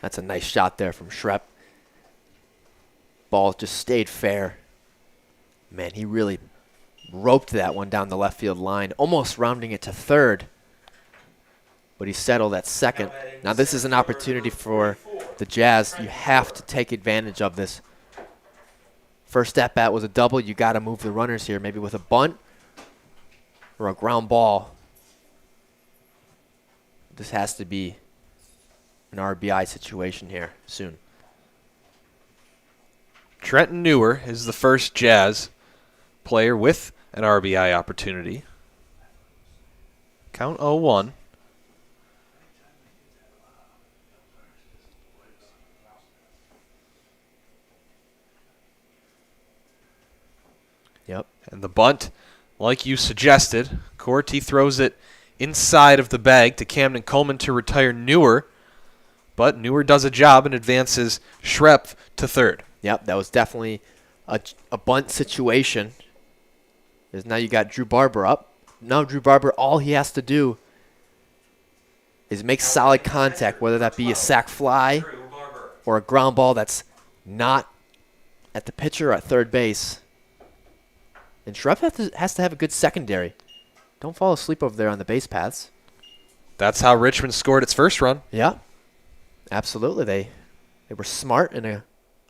That's a nice shot there from Schrepf. Ball just stayed fair. Man, he really roped that one down the left field line, almost rounding it to third. But he settled at second. Now this is an opportunity for the Jazz. You have to take advantage of this. First at bat was a double. You got to move the runners here, maybe with a bunt or a ground ball. This has to be an RBI situation here soon.
Trenton Newer is the first Jazz player with an RBI opportunity. Count 0-1.
Yep.
And the bunt, like you suggested, Corti throws it inside of the bag to Camden Coleman to retire Newer. But Newer does a job and advances Schrepf to third.
Yep, that was definitely a bunt situation. Because now you got Drew Barber up. Now Drew Barber, all he has to do is make solid contact, whether that be a sac fly or a ground ball that's not at the pitcher or at third base. And Schrepf has to have a good secondary. Don't fall asleep over there on the base paths.
That's how Richmond scored its first run.
Yeah, absolutely. They were smart and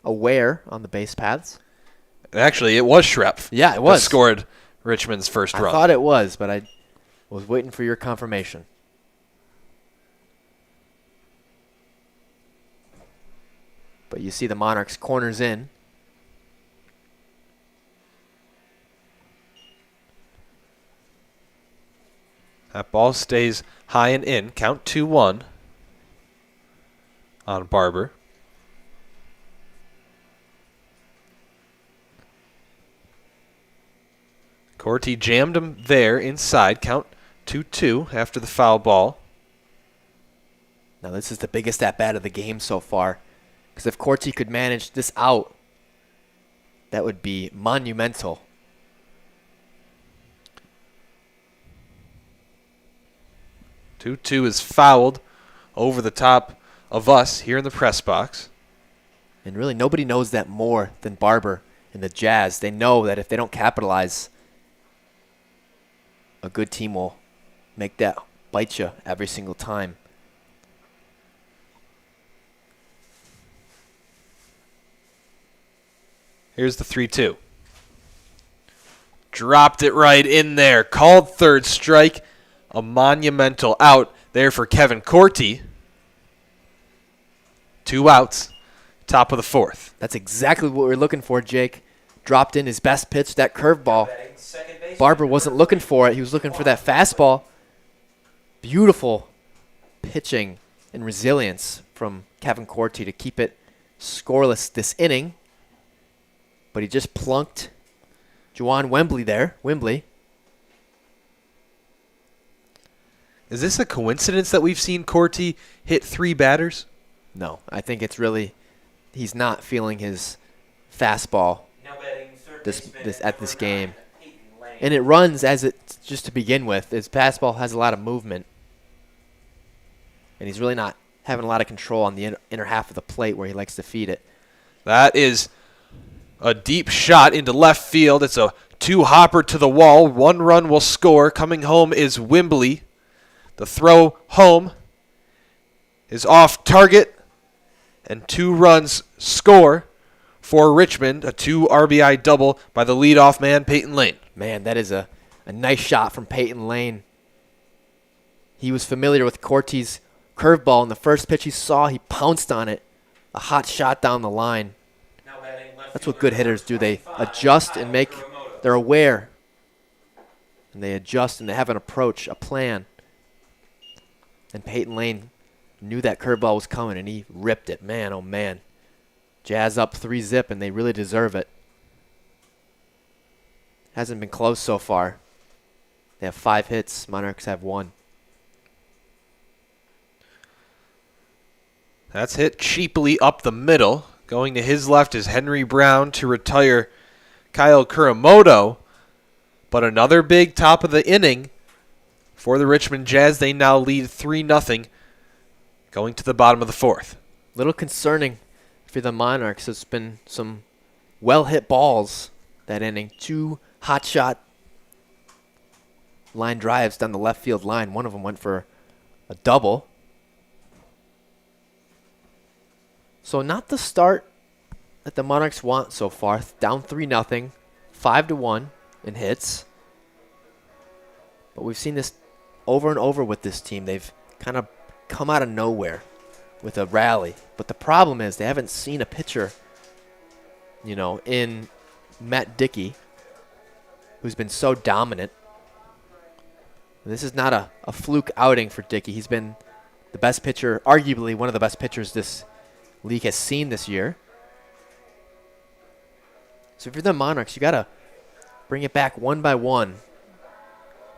aware on the base paths.
Actually, it was Schrepf.
Yeah, it was.
That scored Richmond's first run.
I thought it was, but I was waiting for your confirmation. But you see the Monarchs corners in.
That ball stays high and in. Count 2-1 on Barber. Corti jammed him there inside. Count 2-2 after the foul ball.
Now this is the biggest at-bat of the game so far. Because if Corti could manage this out, that would be monumental.
Two is fouled over the top of us here in the press box.
And really nobody knows that more than Barber and the Jazz. They know that if they don't capitalize, a good team will make that bite you every single time.
Here's the 3-2. Dropped it right in there. Called third strike. A monumental out there for Kevin Corti. 2 outs. Top of the fourth.
That's exactly what we're looking for, Jake. Dropped in his best pitch, that curveball. Barber wasn't looking for it. He was looking for that fastball. Beautiful pitching and resilience from Kevin Corti to keep it scoreless this inning. But he just plunked Juwan Wembley there. Wembley.
Is this a coincidence that we've seen Corti hit 3 batters?
No, I think it's really he's not feeling his fastball at this game. And it runs as it just to begin with. His fastball has a lot of movement. And he's really not having a lot of control on the inner half of the plate where he likes to feed it.
That is a deep shot into left field. It's a 2-hopper to the wall. 1 run will score. Coming home is Wembley. The throw home is off target. And 2 runs score for Richmond. A 2 RBI double by the leadoff man, Peyton Lane.
Man, that is a nice shot from Peyton Lane. He was familiar with Corti's curveball, and the first pitch he saw, he pounced on it. A hot shot down the line. That's what good hitters do. They adjust and they're aware. And they adjust and they have an approach, a plan. And Peyton Lane knew that curveball was coming, and he ripped it. Man, oh man. Jazz up 3-0, and they really deserve it. Hasn't been close so far. They have 5 hits. Monarchs have 1.
That's hit cheaply up the middle. Going to his left is Henry Brown to retire Kyle Kuramoto. But another big top of the inning for the Richmond Jazz. They now lead 3-0 going to the bottom of the fourth.
Little concerning for the Monarchs. There's been some well-hit balls that inning. 2 hot shot line drives down the left field line. One of them went for a double. So not the start that the Monarchs want so far. Down 3-0, 5-1 in hits. But we've seen this over and over with this team. They've kind of come out of nowhere with a rally. But the problem is they haven't seen a pitcher, in Matt Dickey, who's been so dominant. This is not a fluke outing for Dickey. He's been the best pitcher, arguably one of the best pitchers this league has seen this year. So if you're the Monarchs, you got to bring it back one by one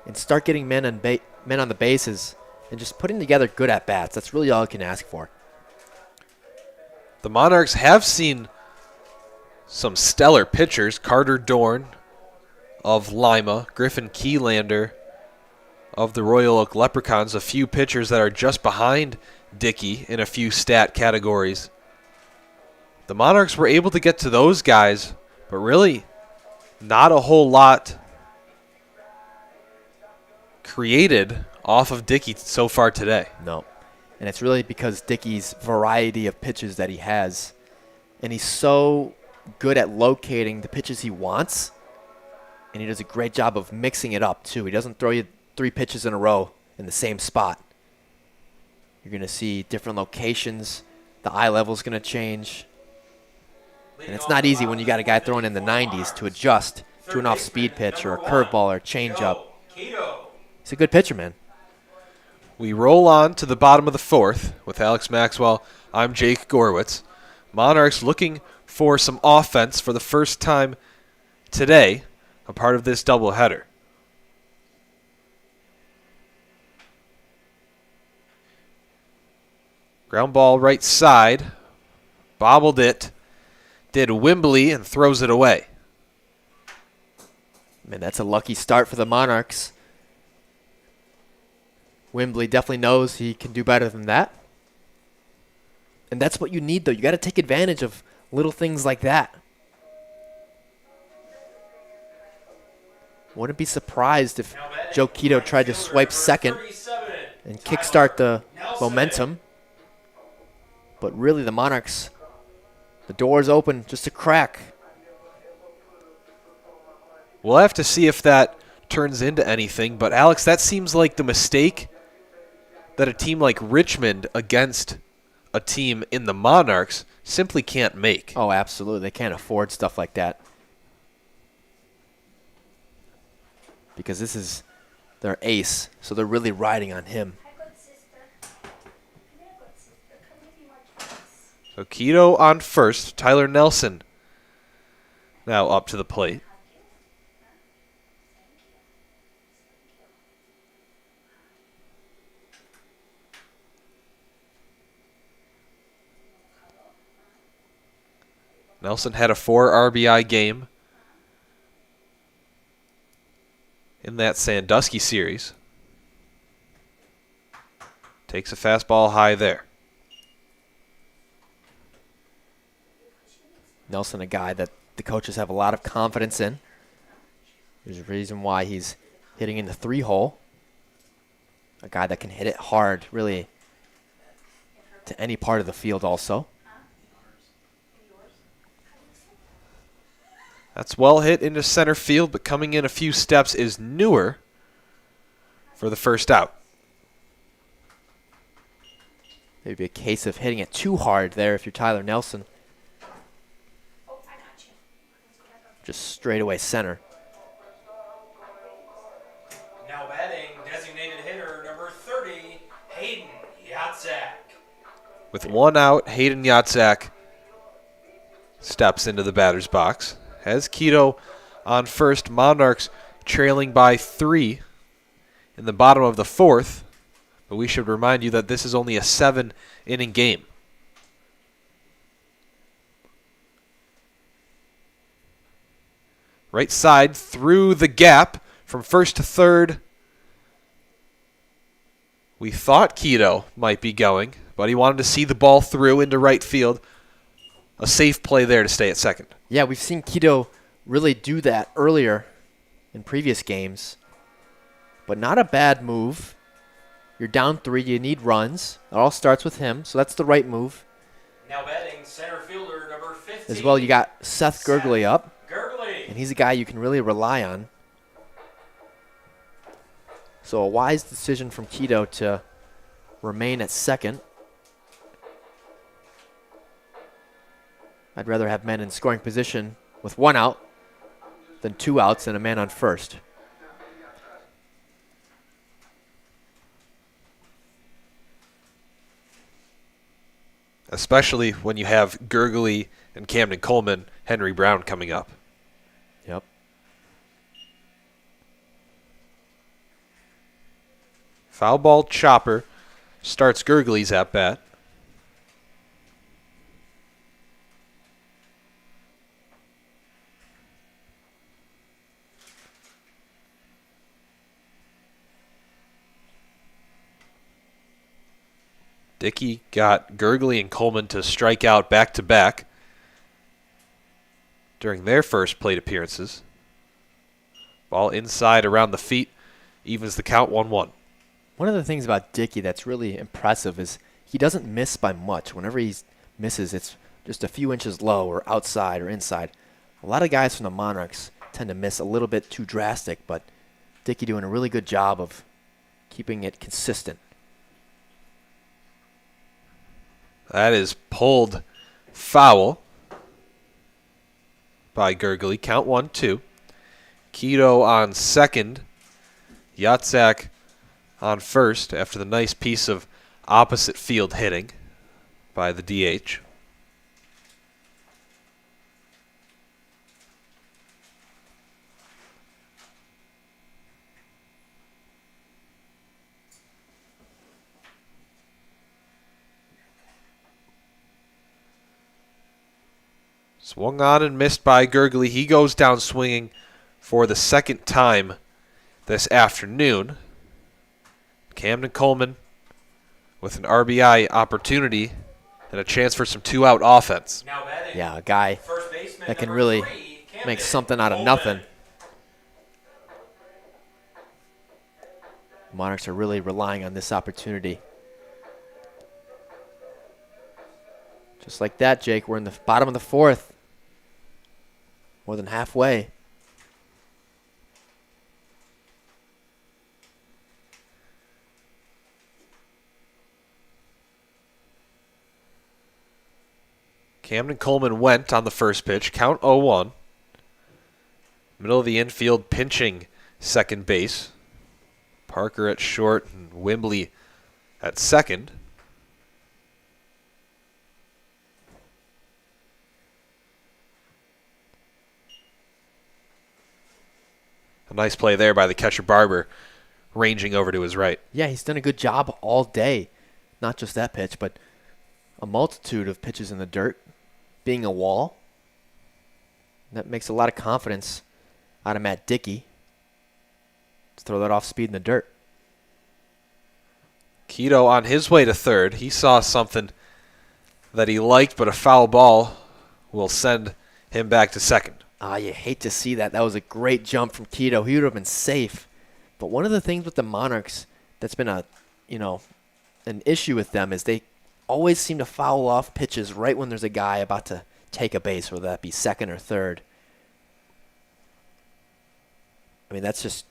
and start getting men on the bases and just putting together good at-bats. That's really all you can ask for.
The Monarchs have seen some stellar pitchers. Carter Dorn of Lima, Griffin Kielander of the Royal Oak Leprechauns, a few pitchers that are just behind Dickey in a few stat categories. The Monarchs were able to get to those guys, but really not a whole lot created off of Dickey so far today.
No. And it's really because Dickey's variety of pitches that he has. And he's so good at locating the pitches he wants. And he does a great job of mixing it up, too. He doesn't throw you 3 pitches in a row in the same spot. You're going to see different locations. The eye level is going to change. And it's not easy when you got a guy throwing in the 90s to adjust to an off-speed pitch or a curveball or a changeup. He's a good pitcher, man.
We roll on to the bottom of the 4th with Alex Maxwell. I'm Jake Gorwitz. Monarchs looking for some offense for the first time today, a part of this doubleheader. Ground ball right side. Bobbled it. Did Wembley and throws it away.
Man, that's a lucky start for the Monarchs. Wembley definitely knows he can do better than that. And that's what you need, though. You got to take advantage of little things like that. Wouldn't be surprised if Joe Quito tried to swipe second and kickstart the momentum. But really, the Monarchs, the door's open just a crack.
We'll have to see if that turns into anything. But, Alex, that seems like the mistake that a team like Richmond against a team in the Monarchs simply can't make.
Oh, absolutely. They can't afford stuff like that. Because this is their ace, so they're really riding on him.
So Quito on first. Tyler Nelson now up to the plate. Nelson had a 4 RBI game in that Sandusky series. Takes a fastball high there.
Nelson, a guy that the coaches have a lot of confidence in. There's a reason why he's hitting in the 3-hole. A guy that can hit it hard, really, to any part of the field also.
That's well hit into center field, but coming in a few steps is Newer for the first out.
Maybe a case of hitting it too hard there if you're Tyler Nelson. Just straight away center.
Now batting, designated hitter number 30, Hayden Yatzak.
With 1 out, Hayden Yatzak steps into the batter's box. Has Quito on first. Monarchs trailing by 3 in the bottom of the 4th. But we should remind you that this is only a 7-inning game. Right side through the gap from first to third. We thought Quito might be going, but he wanted to see the ball through into right field. A safe play there to stay at second.
Yeah, we've seen Quito really do that earlier in previous games. But not a bad move. You're down 3, you need runs. It all starts with him, so that's the right move.
Now batting, center fielder number 15.
As well, you got Seth Gurgley up.
Gurgley.
And he's a guy you can really rely on. So a wise decision from Quito to remain at second. I'd rather have men in scoring position with 1 out than 2 outs and a man on first.
Especially when you have Gurgley and Camden Coleman, Henry Brown coming up.
Yep.
Foul ball chopper starts Gurgley's at bat. Dickey got Gurgley and Coleman to strike out back-to-back during their first plate appearances. Ball inside around the feet, evens the count 1-1.
One of the things about Dickey that's really impressive is he doesn't miss by much. Whenever he misses, it's just a few inches low or outside or inside. A lot of guys from the Monarchs tend to miss a little bit too drastic, but Dickey doing a really good job of keeping it consistent.
That is pulled foul by Gurgley. Count 1-2. Quito on second. Yatzak on first after the nice piece of opposite field hitting by the DH. Swung on and missed by Gurgley. He goes down swinging for the second time this afternoon. Camden Coleman with an RBI opportunity and a chance for some 2-out offense.
Now batting,
Yeah, a guy
first baseman
that can
number
really
3, Camden
make something out of
Coleman.
nothing. Monarchs are really relying on this opportunity. Just like that, Jake, we're in the bottom of the fourth. More than halfway.
Camden Coleman went on the first pitch. Count 0-1. Middle of the infield pinching second base. Parker at short and Wimbley at second. A nice play there by the catcher Barber, ranging over to his right.
Yeah, he's done a good job all day. Not just that pitch, but a multitude of pitches in the dirt, being a wall. That makes a lot of confidence out of Matt Dickey to throw that off speed in the dirt.
Quito on his way to third. He saw something that he liked, but a foul ball will send him back to second.
You hate to see that. That was a great jump from Quito. He would have been safe. But one of the things with the Monarchs that's been an issue with them is they always seem to foul off pitches right when there's a guy about to take a base, whether that be second or third. I mean, that's just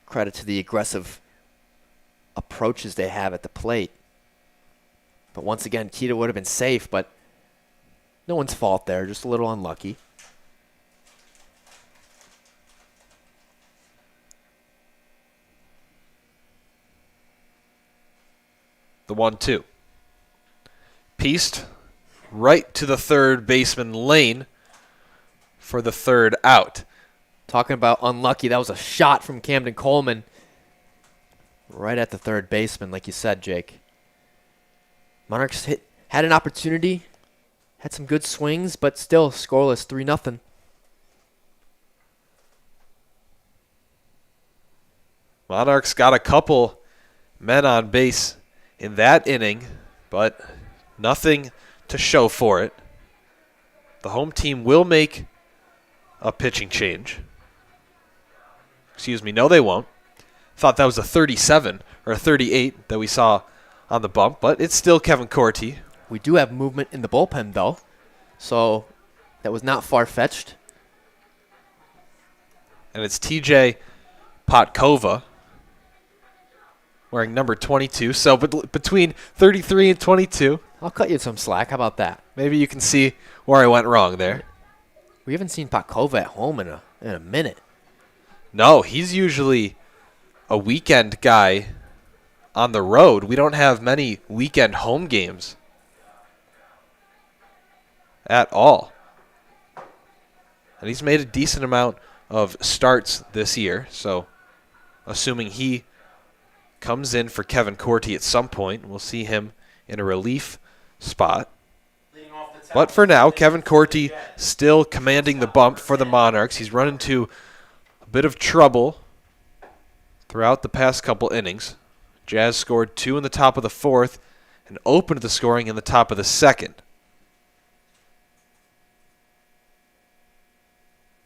credit to the aggressive approaches they have at the plate. But once again, Quito would have been safe, but no one's fault there, just a little unlucky.
The 1-2. Pieced right to the third baseman lane for the third out.
Talking about unlucky, that was a shot from Camden Coleman right at the third baseman, like you said, Jake. Monarchs had an opportunity, had some good swings, but still scoreless, 3-0.
Monarchs got a couple men on base in that inning, but nothing to show for it. The home team will make a pitching change. Excuse me, no they won't. Thought that was a 37 or a 38 that we saw on the bump, but it's still Kevin Corti.
We do have movement in the bullpen, though, so that was not far-fetched.
And it's TJ Potkova wearing number 22. So between 33 and 22,
I'll cut you some slack. How about that?
maybe you can see where I went wrong there.
We haven't seen Pakova at home in a minute.
No, he's usually a weekend guy on the road. We don't have many weekend home games at all. And he's made a decent amount of starts this year, so assuming he comes in for Kevin Corti at some point, we'll see him in a relief spot. But for now, Kevin Corti still commanding the bump for the Monarchs. He's run into a bit of trouble throughout the past couple innings. Jazz scored 2 in the top of the 4th and opened the scoring in the top of the 2nd.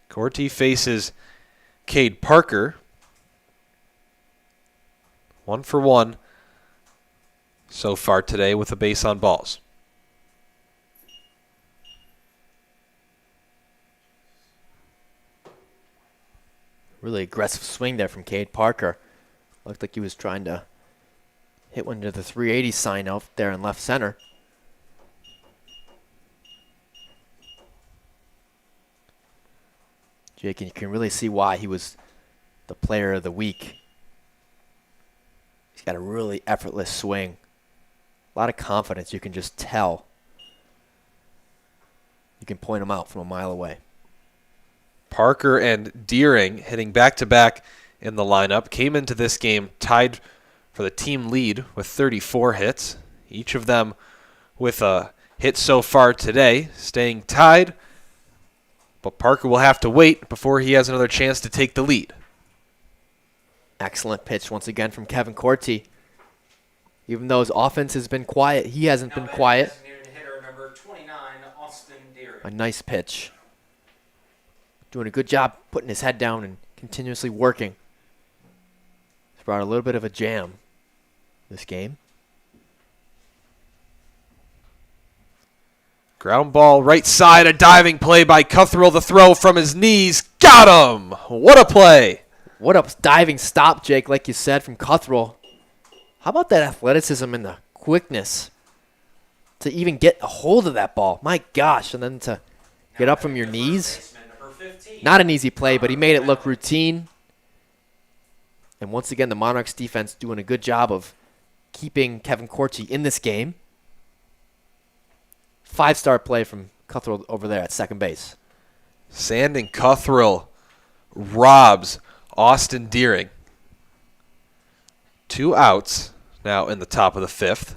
Corti faces Cade Parker. 1 for 1 so far today with a base on balls.
Really aggressive swing there from Cade Parker. Looked like he was trying to hit one to the 380 sign out there in left center. Jake, and you can really see why he was the player of the week. He's got a really effortless swing. A lot of confidence, you can just tell. You can point him out from a mile away.
Parker and Deering hitting back-to-back in the lineup. Came into this game tied for the team lead with 34 hits. Each of them with a hit so far today, staying tied. But Parker will have to wait before he has another chance to take the lead.
Excellent pitch once again from Kevin Corti. Even though his offense has been quiet, he hasn't been quiet.
Hitter number 29, Austin Deering.
A nice pitch. Doing a good job putting his head down and continuously working. He's brought a little bit of a jam this game.
Ground ball right side, a diving play by Cuthrell. The throw from his knees. Got him! What a play!
What a diving stop, Jake, like you said, from Cuthrell. How about that athleticism and the quickness to even get a hold of that ball? My gosh, and then to get up from your knees. Not an easy play, but he made it look routine. And once again, the Monarchs defense doing a good job of keeping Kevin Corti in this game. 5-star play from Cuthrell over there at second base.
Sanding Cuthrell robs Austin Deering. 2 outs now in the top of the 5th.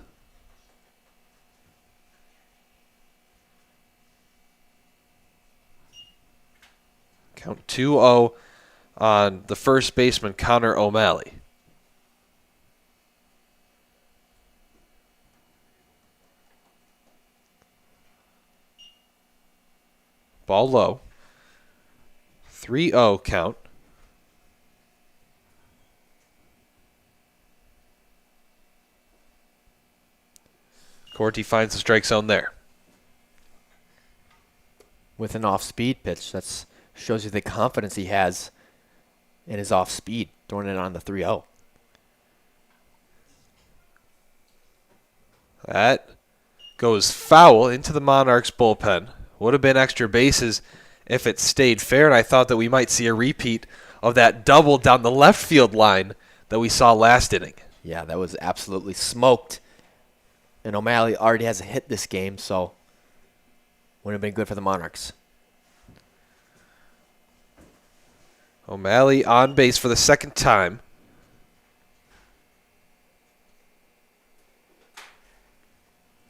Count 2-0 on the first baseman, Connor O'Malley. Ball low. 3-0 count. Corti finds the strike zone there.
With an off-speed pitch, that shows you the confidence he has in his off-speed, throwing it on the 3-0.
That goes foul into the Monarchs bullpen. Would have been extra bases if it stayed fair, and I thought that we might see a repeat of that double down the left field line that we saw last inning.
Yeah, that was absolutely smoked. And O'Malley already has a hit this game, so would have been good for the Monarchs.
O'Malley on base for the second time.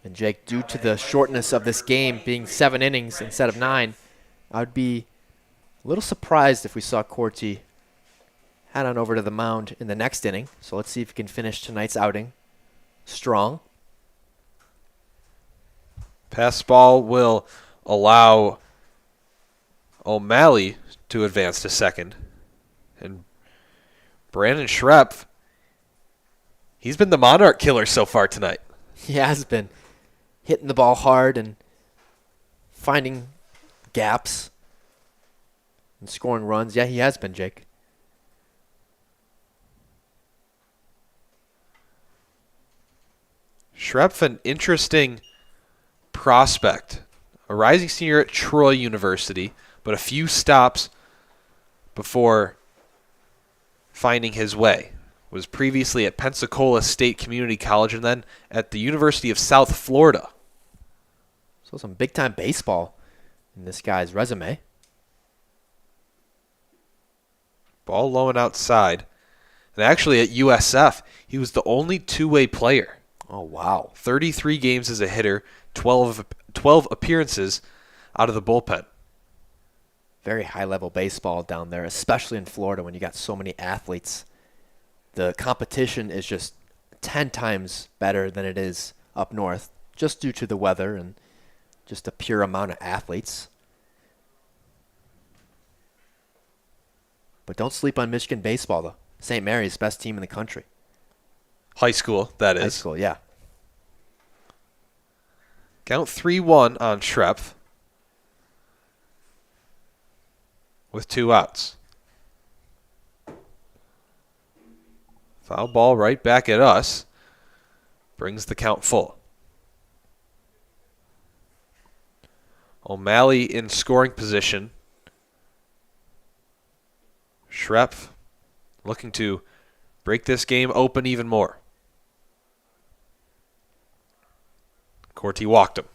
And Jake, due to the shortness of this game being 7 innings instead of 9, I would be a little surprised if we saw Corti head on over to the mound in the next inning. So let's see if he can finish tonight's outing strong.
Pass ball will allow O'Malley to advance to second. And Brandon Schrepf, he's been the Monarch killer so far tonight.
He has been hitting the ball hard and finding gaps and scoring runs. Yeah, he has been, Jake.
Schrepf, an interesting prospect. A rising senior at Troy University, but a few stops before finding his way. Was previously at Pensacola State Community College and then at the University of South Florida.
So some big-time baseball in this guy's resume.
Ball low and outside. And actually at USF, he was the only two-way player.
Oh, wow.
33 games as a hitter, 12 appearances out of the bullpen.
Very high-level baseball down there, especially in Florida when you got so many athletes. The competition is just 10 times better than it is up north, just due to the weather and just the pure amount of athletes. But don't sleep on Michigan baseball, though. St. Mary's, best team in the country.
High school, that is.
High school, yeah.
Count 3-1 on Schrepf with 2 outs. Foul ball right back at us. Brings the count full. O'Malley in scoring position. Schrepf looking to break this game open even more. Corti walked him.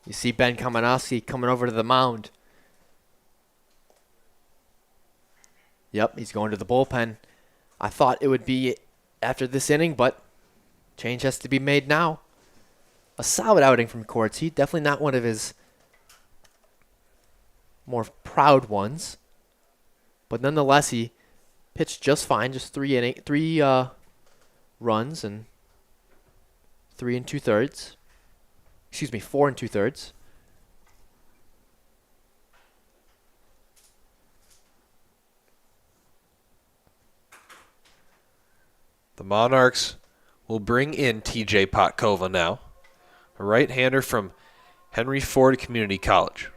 You see Ben Kamenowski coming over to the mound. Yep, he's going to the bullpen. I thought it would be after this inning, but change has to be made now. A solid outing from Corti. Definitely not one of his more proud ones. But nonetheless, he pitched just fine. Just three runs and 3 2/3. Excuse me, 4 2/3.
The Monarchs will bring in TJ Potkova now, a right-hander from Henry Ford Community College.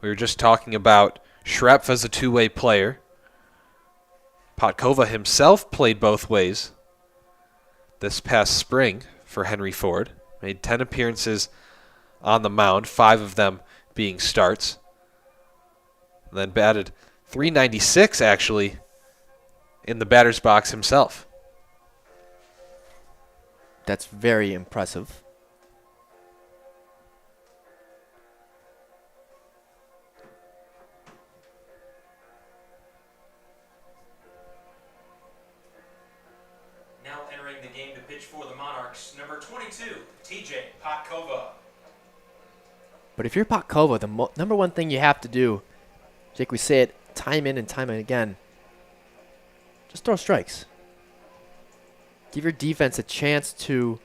We were just talking about Schrepf as a two-way player. Potkova himself played both ways this past spring for Henry Ford. Made 10 appearances on the mound, 5 of them being starts. And then batted .396 actually in the batter's box himself.
That's very impressive.
Now entering the game to pitch for the Monarchs, number 22, TJ Potkova.
But if you're Potkova, the number one thing you have to do, Jake, we say it time in and time again, just throw strikes. Give your defense a chance to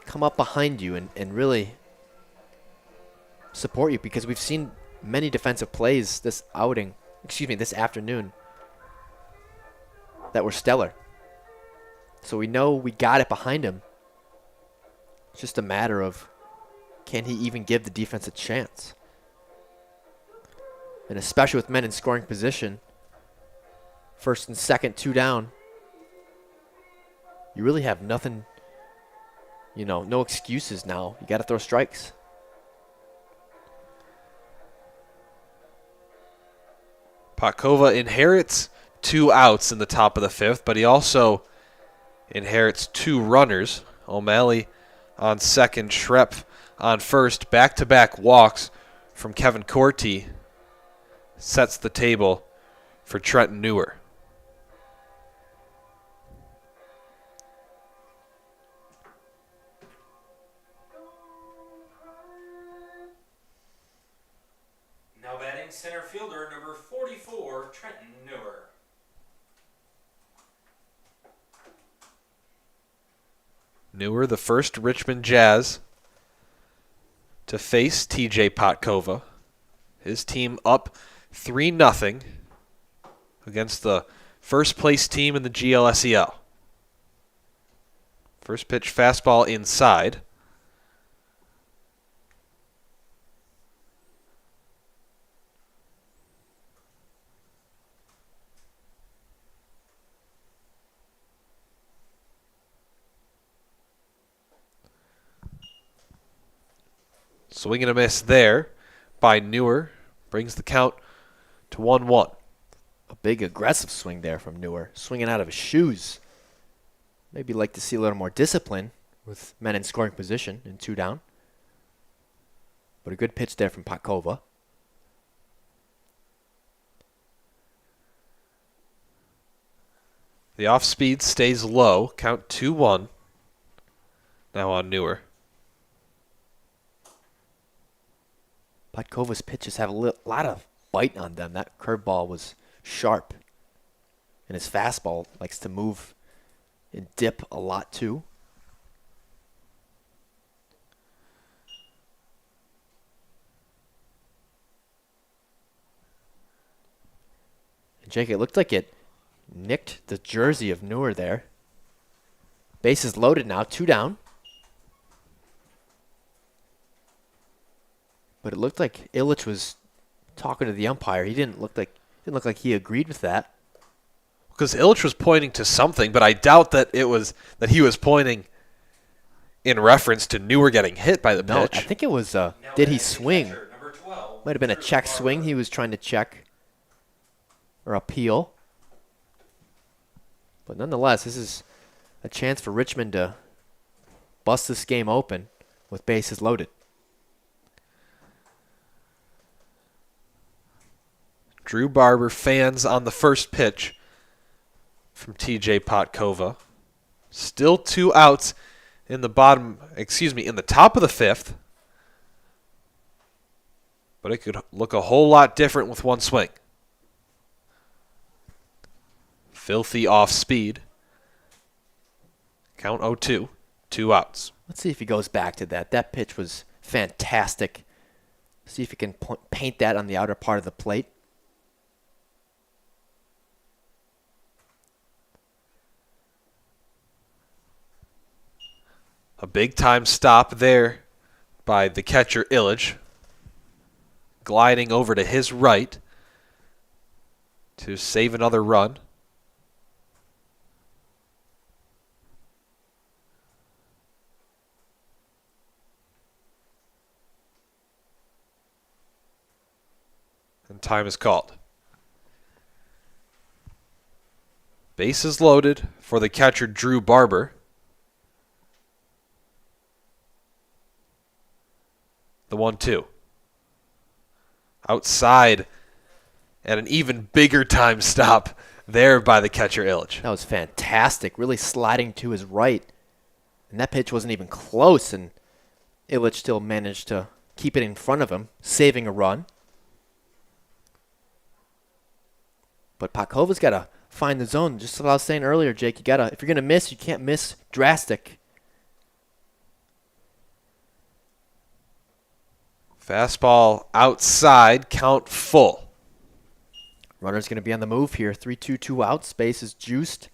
come up behind you and really support you, because we've seen many defensive plays this afternoon that were stellar. So we know we got it behind him. It's just a matter of, can he even give the defense a chance? And especially with men in scoring position, first and second, 2 down, you really have nothing, no excuses now. You got to throw strikes.
Potkova inherits 2 outs in the top of the 5th, but he also inherits 2 runners. O'Malley on second, Schrepf on first. Back-to-back walks from Kevin Corti sets the table for Trenton Newer.
Now batting center fielder, number 44, Trenton Newer.
Newer, the first Richmond Jazz to face TJ Potkova. His team up 3-0 against the first place team in the GLSEL. First pitch fastball inside. Swing and a miss there by Newer. Brings the count to 1-1.
A big aggressive swing there from Newer, swinging out of his shoes. Maybe like to see a little more discipline with men in scoring position and 2 down. But a good pitch there from Patkova.
The off speed stays low. Count 2-1. Now on Newer.
Patkova's pitches have a lot of bite on them. That curveball was sharp. And his fastball likes to move and dip a lot too. And Jake, it looked like it nicked the jersey of Newer there. Bases loaded now, 2 down. But it looked like Illich was talking to the umpire. He didn't look like he agreed with that.
Because Illich was pointing to something, but I doubt that he was pointing in reference to Newer getting hit by the
No,
pitch.
I think it was, did he swing? Might have been a check swing he was trying to check or appeal. But nonetheless, this is a chance for Richmond to bust this game open with bases loaded.
Drew Barber fans on the first pitch from TJ Patkova. Still 2 outs in the top of the 5th. But it could look a whole lot different with 1 swing. Filthy off speed. Count 0-2. 2 outs.
Let's see if he goes back to that. That pitch was fantastic. See if he can paint that on the outer part of the plate.
A big-time stop there by the catcher, Illich. Gliding over to his right to save another run. And time is called. Bases loaded for the catcher, Drew Barber. The 1-2. Outside, and an even bigger time stop there by the catcher, Illich.
That was fantastic. Really sliding to his right. And that pitch wasn't even close, and Illich still managed to keep it in front of him, saving a run. But Patkova's got to find the zone. Just what I was saying earlier, Jake, if you're going to miss, you can't miss drastic.
Fastball outside, count full.
Runner's going to be on the move here. 3-2, 2 outs. Base is juiced.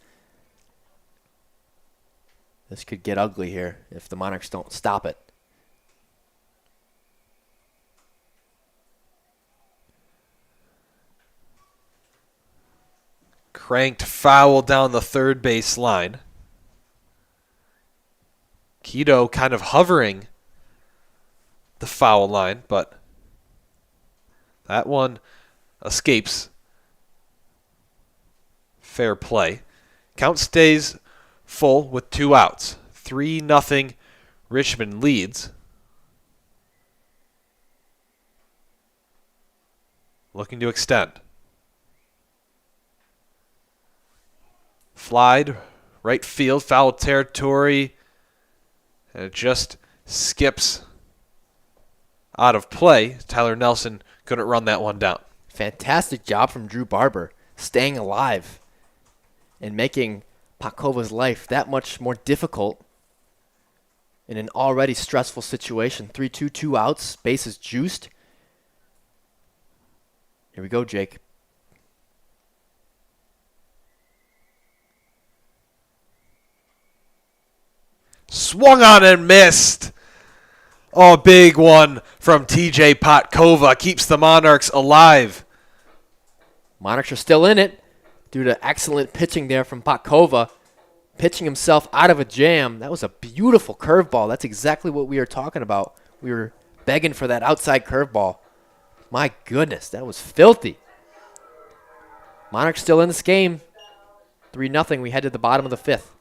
This could get ugly here if the Monarchs don't stop it.
Cranked foul down the third base line. Keto kind of hovering the foul line, but that one escapes. Fair play. Count stays full with 2 outs. 3-0 Richmond leads. Looking to extend. Flied, right field, foul territory, and it just skips out of play. Tyler Nelson couldn't run that one down.
Fantastic job from Drew Barber, staying alive and making Patkova's life that much more difficult in an already stressful situation. 3-2, 2 outs, bases juiced. Here we go, Jake.
Swung on and missed. Oh, big one from TJ Patkova. Keeps the Monarchs alive.
Monarchs are still in it due to excellent pitching there from Patkova. Pitching himself out of a jam. That was a beautiful curveball. That's exactly what we are talking about. We were begging for that outside curveball. My goodness, that was filthy. Monarchs still in this game. 3-0. We head to the bottom of the fifth.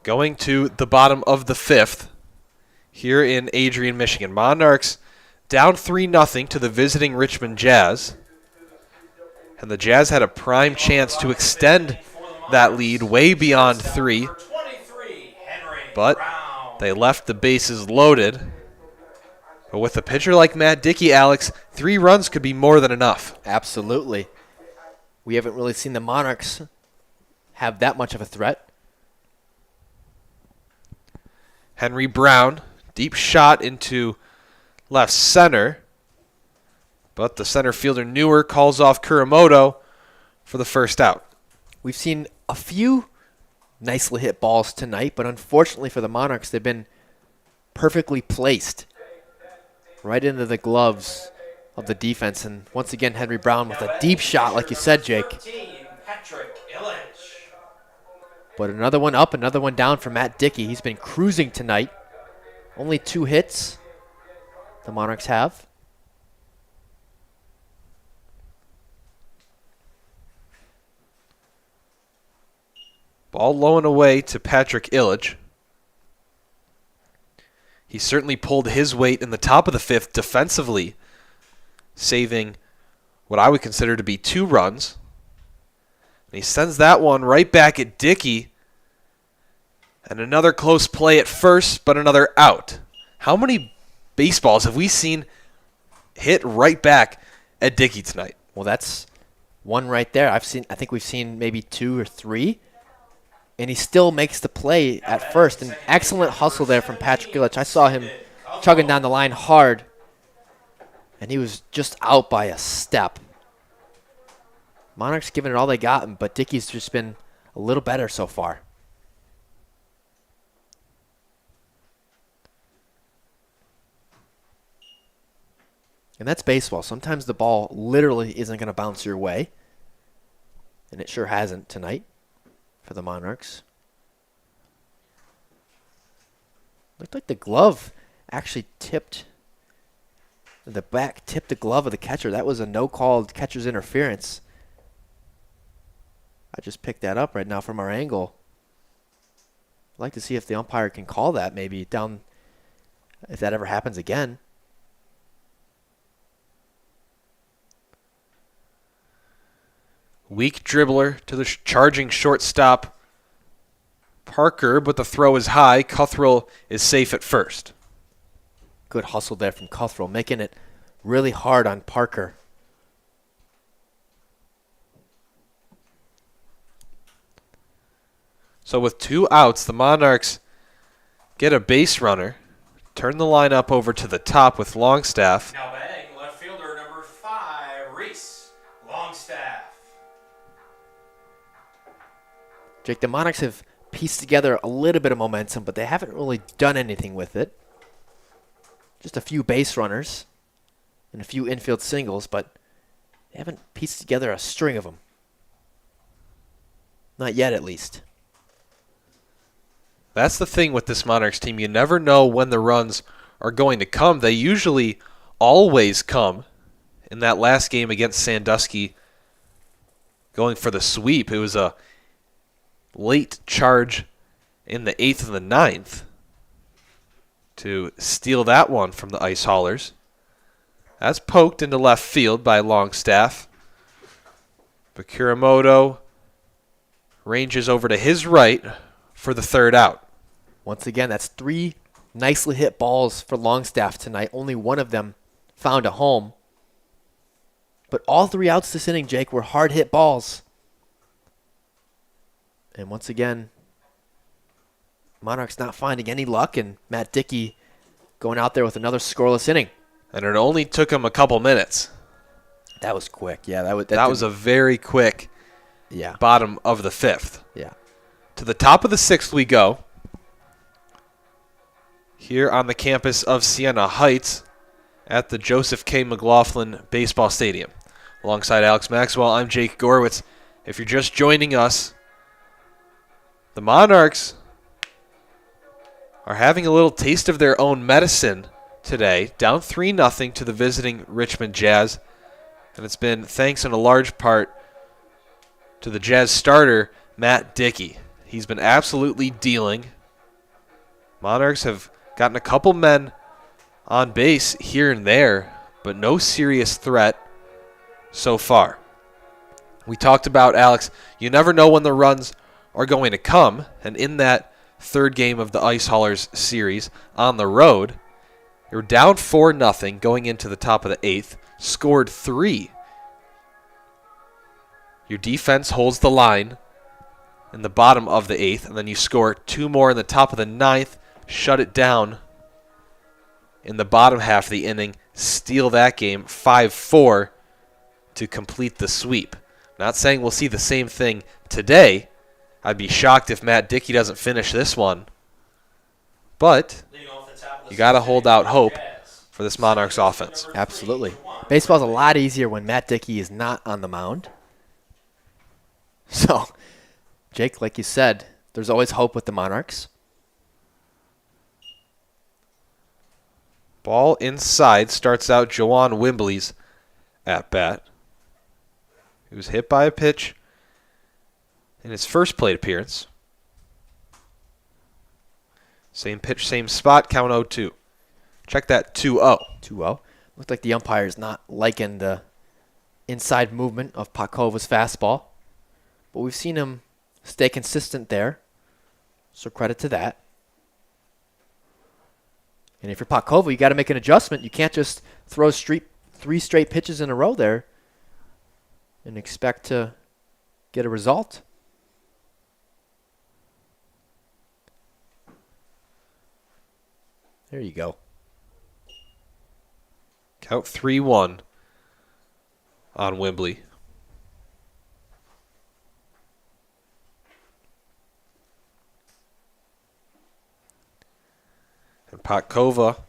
Going to the bottom of the fifth here in Adrian, Michigan. Monarchs down 3-0 to the visiting Richmond Jazz. And the Jazz had a prime chance to extend that lead way beyond 3. But they left the bases loaded. But with a pitcher like Matt Dickey, Alex, 3 runs could be more than enough.
Absolutely. We haven't really seen the Monarchs have that much of a threat.
Henry Brown, deep shot into left center. But the center fielder Newer calls off Kuramoto for the first out.
We've seen a few nicely hit balls tonight, but unfortunately for the Monarchs, they've been perfectly placed right into the gloves of the defense. And once again, Henry Brown with a deep shot, like you said, Jake. But another one up, another one down for Matt Dickey. He's been cruising tonight. Only 2 hits the Monarchs have.
Ball low and away to Patrick Illich. He certainly pulled his weight in the top of the fifth defensively, saving what I would consider to be 2 runs. And he sends that one right back at Dickey. And another close play at first, but another out. How many baseballs have we seen hit right back at Dickey tonight?
Well, that's one right there. I think we've seen maybe 2 or 3. And he still makes the play at first. An excellent hustle there from Patrick Illich. I saw him chugging down the line hard. And he was just out by a step. Monarchs giving it all they got, but Dickey's just been a little better so far. And that's baseball. Sometimes the ball literally isn't going to bounce your way. And it sure hasn't tonight for the Monarchs. Looked like the glove actually tipped. The back tipped the glove of the catcher. That was a no-called catcher's interference. I just picked that up right now from our angle. I'd like to see if the umpire can call that maybe down, if that ever happens again.
Weak dribbler to the charging shortstop Parker, but the throw is high. Cuthrell is safe at first.
Good hustle there from Cuthrell, making it really hard on Parker.
So with 2 outs, the Monarchs get a base runner turn the lineup over to the top with Longstaff.
Now batting, left fielder number 5, Reese Longstaff.
Jake, the Monarchs have pieced together a little bit of momentum, but they haven't really done anything with it. Just a few base runners and a few infield singles, but they haven't pieced together a string of them. Not yet, at least.
That's the thing with this Monarchs team. You never know when the runs are going to come. They usually always come. In that last game against Sandusky, going for the sweep, it was a late charge in the 8th and the 9th to steal that one from the Ice Haulers. That's poked into left field by Longstaff. Bakuramoto ranges over to his right for the third out.
Once again, that's 3 nicely hit balls for Longstaff tonight. Only one of them found a home. But all 3 outs this inning, Jake, were hard hit balls. And once again, Monarchs not finding any luck, and Matt Dickey going out there with another scoreless inning.
And it only took him a couple minutes.
That was quick. Yeah, that
was a very quick bottom of the 5th.
Yeah.
To the top of the 6th we go. Here on the campus of Siena Heights at the Joseph K. McLaughlin Baseball Stadium. Alongside Alex Maxwell, I'm Jake Gorwitz. If you're just joining us, the Monarchs are having a little taste of their own medicine today, down 3-0 to the visiting Richmond Jazz. And it's been thanks in a large part to the Jazz starter, Matt Dickey. He's been absolutely dealing. Monarchs have gotten a couple men on base here and there, but no serious threat so far. We talked about, Alex, you never know when the runs are going to come, and in that third game of the Ice Haulers series on the road, they were down 4-0 going into the top of the 8th, scored 3. Your defense holds the line in the bottom of the 8th, and then you score 2 more in the top of the 9th, shut it down in the bottom half of the inning, steal that game 5-4 to complete the sweep. Not saying we'll see the same thing today. I'd be shocked if Matt Dickey doesn't finish this one. But you got to hold out hope for this Monarchs offense.
Absolutely. Baseball's a lot easier when Matt Dickey is not on the mound. So, Jake, like you said, there's always hope with the Monarchs.
Ball inside starts out Jawan Wimbley's at bat. He was hit by a pitch in his first plate appearance. Same pitch, same spot, count 0-2. Check that 2-0.
2-0. Looked like the umpire's not liking the inside movement of Pakova's fastball. But we've seen him stay consistent there. So credit to that. And if you're Pakova, you got to make an adjustment. You can't just throw 3 straight pitches in a row there and expect to get a result. There you go.
Count 3-1 on Wimbley. And Pakova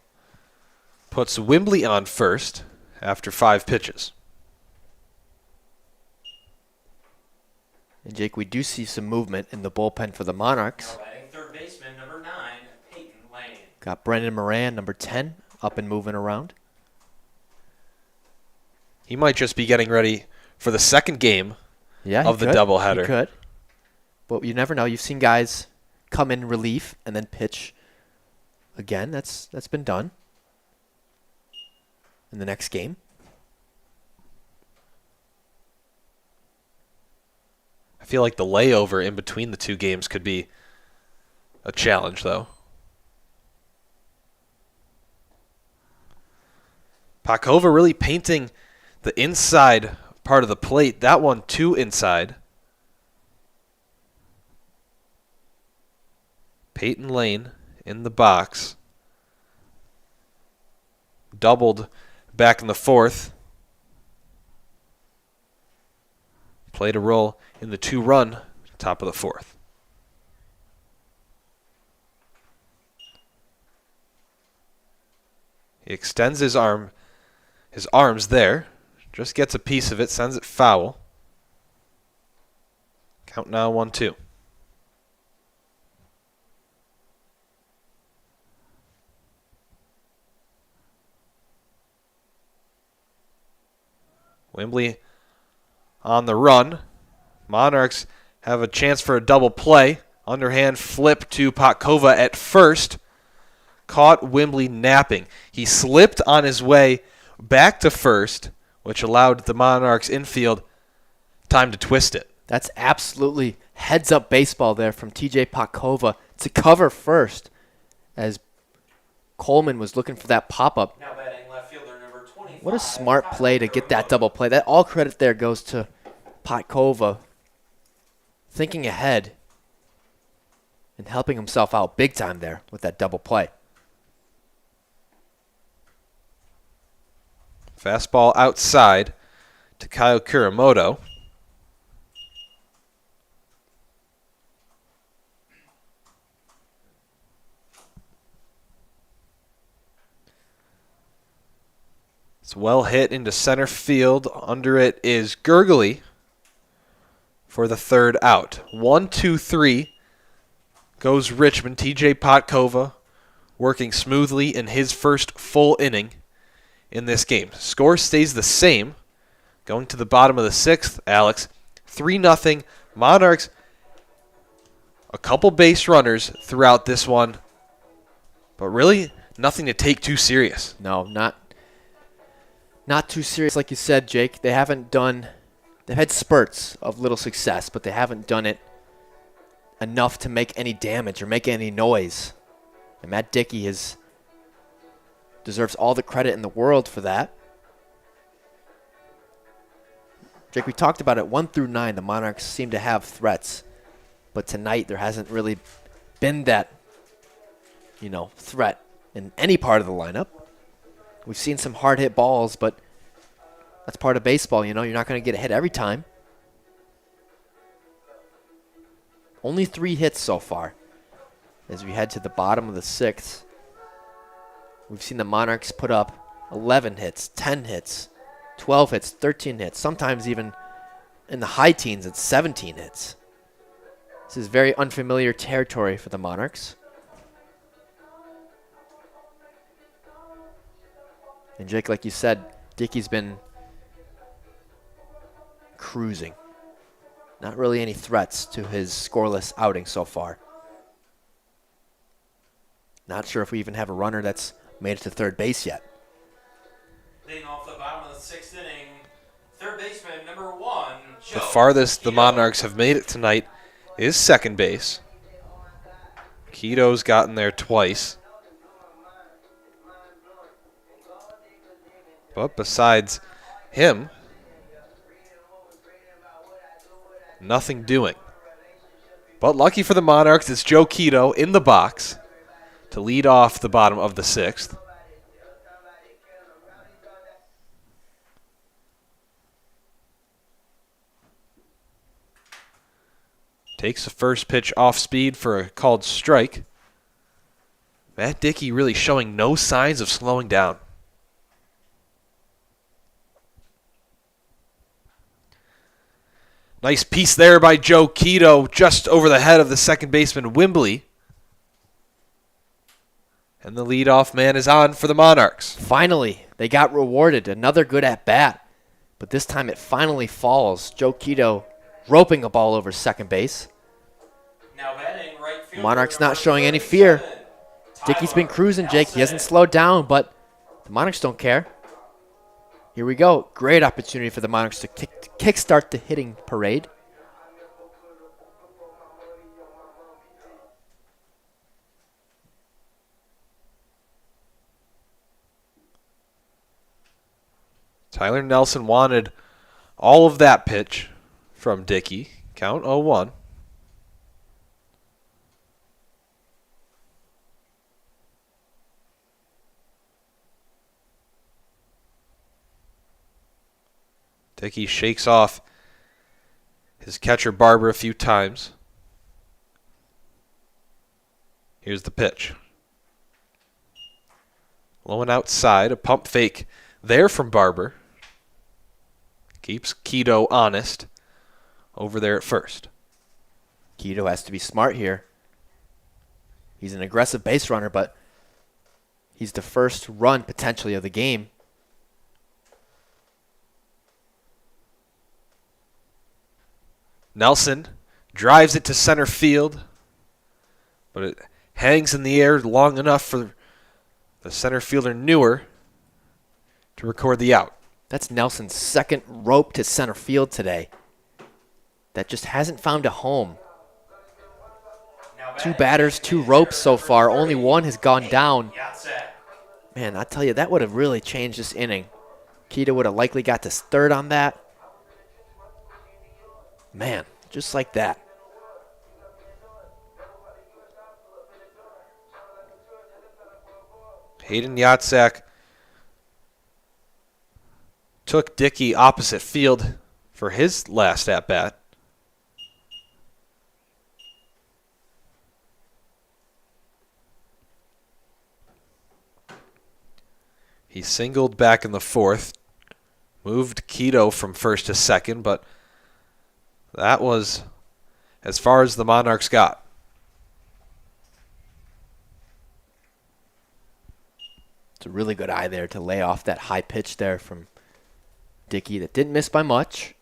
puts Wimbley on first after 5 pitches.
And Jake, we do see some movement in the bullpen for the Monarchs.
Now batting third baseman number 9, Peyton Lane.
Got Brendan Moran, number 10, up and moving around.
He might just be getting ready for the second game of the
could.
doubleheader.
He could. But you never know. You've seen guys come in relief and then pitch again. That's been done in the next game.
I feel like the layover in between the 2 games could be a challenge, though. Pakova really painting the inside part of the plate. That one too inside. Peyton Lane in the box. doubled back in the fourth. Played a role in the 2-run top of the fourth. He extends his arms there. Just gets a piece of it, sends it foul. Count now 1-2. Wembley on the run. Monarchs have a chance for a double play. Underhand flip to Potkova at first. Caught Wembley napping. He slipped on his way back to first, which allowed the Monarchs infield time to twist it.
That's absolutely heads-up baseball there from TJ Potkova to cover first as Coleman was looking for that pop-up.
Now batting left fielder number 25.
What a smart play to get that double play. That all credit there goes to Potkova thinking ahead and helping himself out big time there with that double play.
Fastball outside to Kyle Kuramoto. It's well hit into center field. Under it is Gurgley for the third out. 1-2-3 goes Richmond. TJ Potkova working smoothly in his first full inning in this game. Score stays the same. Going to the bottom of the sixth, Alex. 3-0. Monarchs, a couple base runners throughout this one, but really nothing to take too serious.
No, not too serious like you said, Jake. They've had spurts of little success, but they haven't done it enough to make any damage or make any noise. And Matt Dickey deserves all the credit in the world for that. Jake, we talked about it. 1 through 9, the Monarchs seem to have threats. But tonight, there hasn't really been that, threat in any part of the lineup. We've seen some hard-hit balls, but that's part of baseball, You're not going to get a hit every time. Only 3 hits so far as we head to the bottom of the sixth. We've seen the Monarchs put up 11 hits, 10 hits, 12 hits, 13 hits, sometimes even in the high teens it's 17 hits. This is very unfamiliar territory for the Monarchs. And Jake, like you said, Dickey's been cruising. Not really any threats to his scoreless outing so far. Not sure if we even have a runner that's made it to third base yet.
Leading off the bottom of the sixth inning, third baseman number 1, Joe.
The farthest the Monarchs have made it tonight is second base. Keto's gotten there twice. But besides him, nothing doing. But lucky for the Monarchs, it's Joe Keto in the box to lead off the bottom of the sixth. Takes the first pitch off speed for a called strike. Matt Dickey really showing no signs of slowing down. Nice piece there by Joe Keto just over the head of the second baseman Wembley. And the leadoff man is on for the Monarchs.
Finally, they got rewarded. Another good at-bat. But this time it finally falls. Joe Keto roping a ball over second base.
Now batting right fielder
Monarchs not
number
showing any
37,
fear. Dickey's been
Tyler
cruising, Jake. He hasn't
Nelson.
slowed down, but the Monarchs don't care. Here we go. Great opportunity for the Monarchs to kickstart the hitting parade.
Tyler Nelson wanted all of that pitch from Dickey. Count 0-1. Dickey shakes off his catcher Barber a few times. Here's the pitch. Low and outside, a pump fake there from Barber. Keeps Keto honest over there at first.
Keto has to be smart here. He's an aggressive base runner, but he's the first run potentially of the game.
Nelson drives it to center field, but it hangs in the air long enough for the center fielder Newer to record the out.
That's Nelson's second rope to center field today. That just hasn't found a home. 2 batters, 2 ropes so far. Only one has gone down. Man, I tell you, that would have really changed this inning. Keto would have likely got to third on that. Man, just like that.
Hayden Yatzak took Dickey opposite field for his last at-bat. He singled back in the 4th, moved Keto from first to second, but that was as far as the Monarchs got.
It's a really good eye there to lay off that high pitch there from Dickey that didn't miss by much.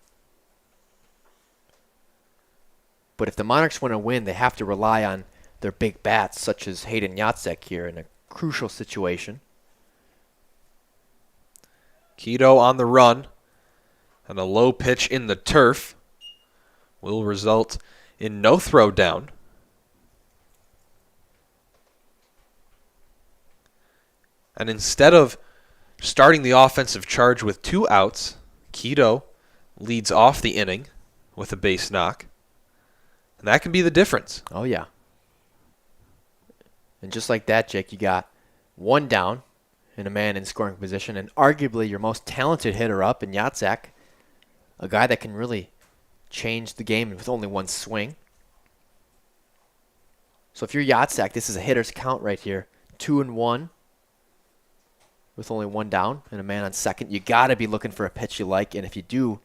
But if the Monarchs want to win, they have to rely on their big bats, such as Hayden Yatzek here in a crucial situation.
Keto on the run, and a low pitch in the turf will result in no throw down. And instead of starting the offensive charge with 2 outs, Keto leads off the inning with a base knock. And that can be the difference.
Oh, yeah. And just like that, Jake, you got 1 down and a man in scoring position, and arguably your most talented hitter up in Yatzak, a guy that can really change the game with only 1 swing. So if you're Yatzak, this is a hitter's count right here. 2-1 with only 1 down and a man on second. You got to be looking for a pitch you like, and if you do,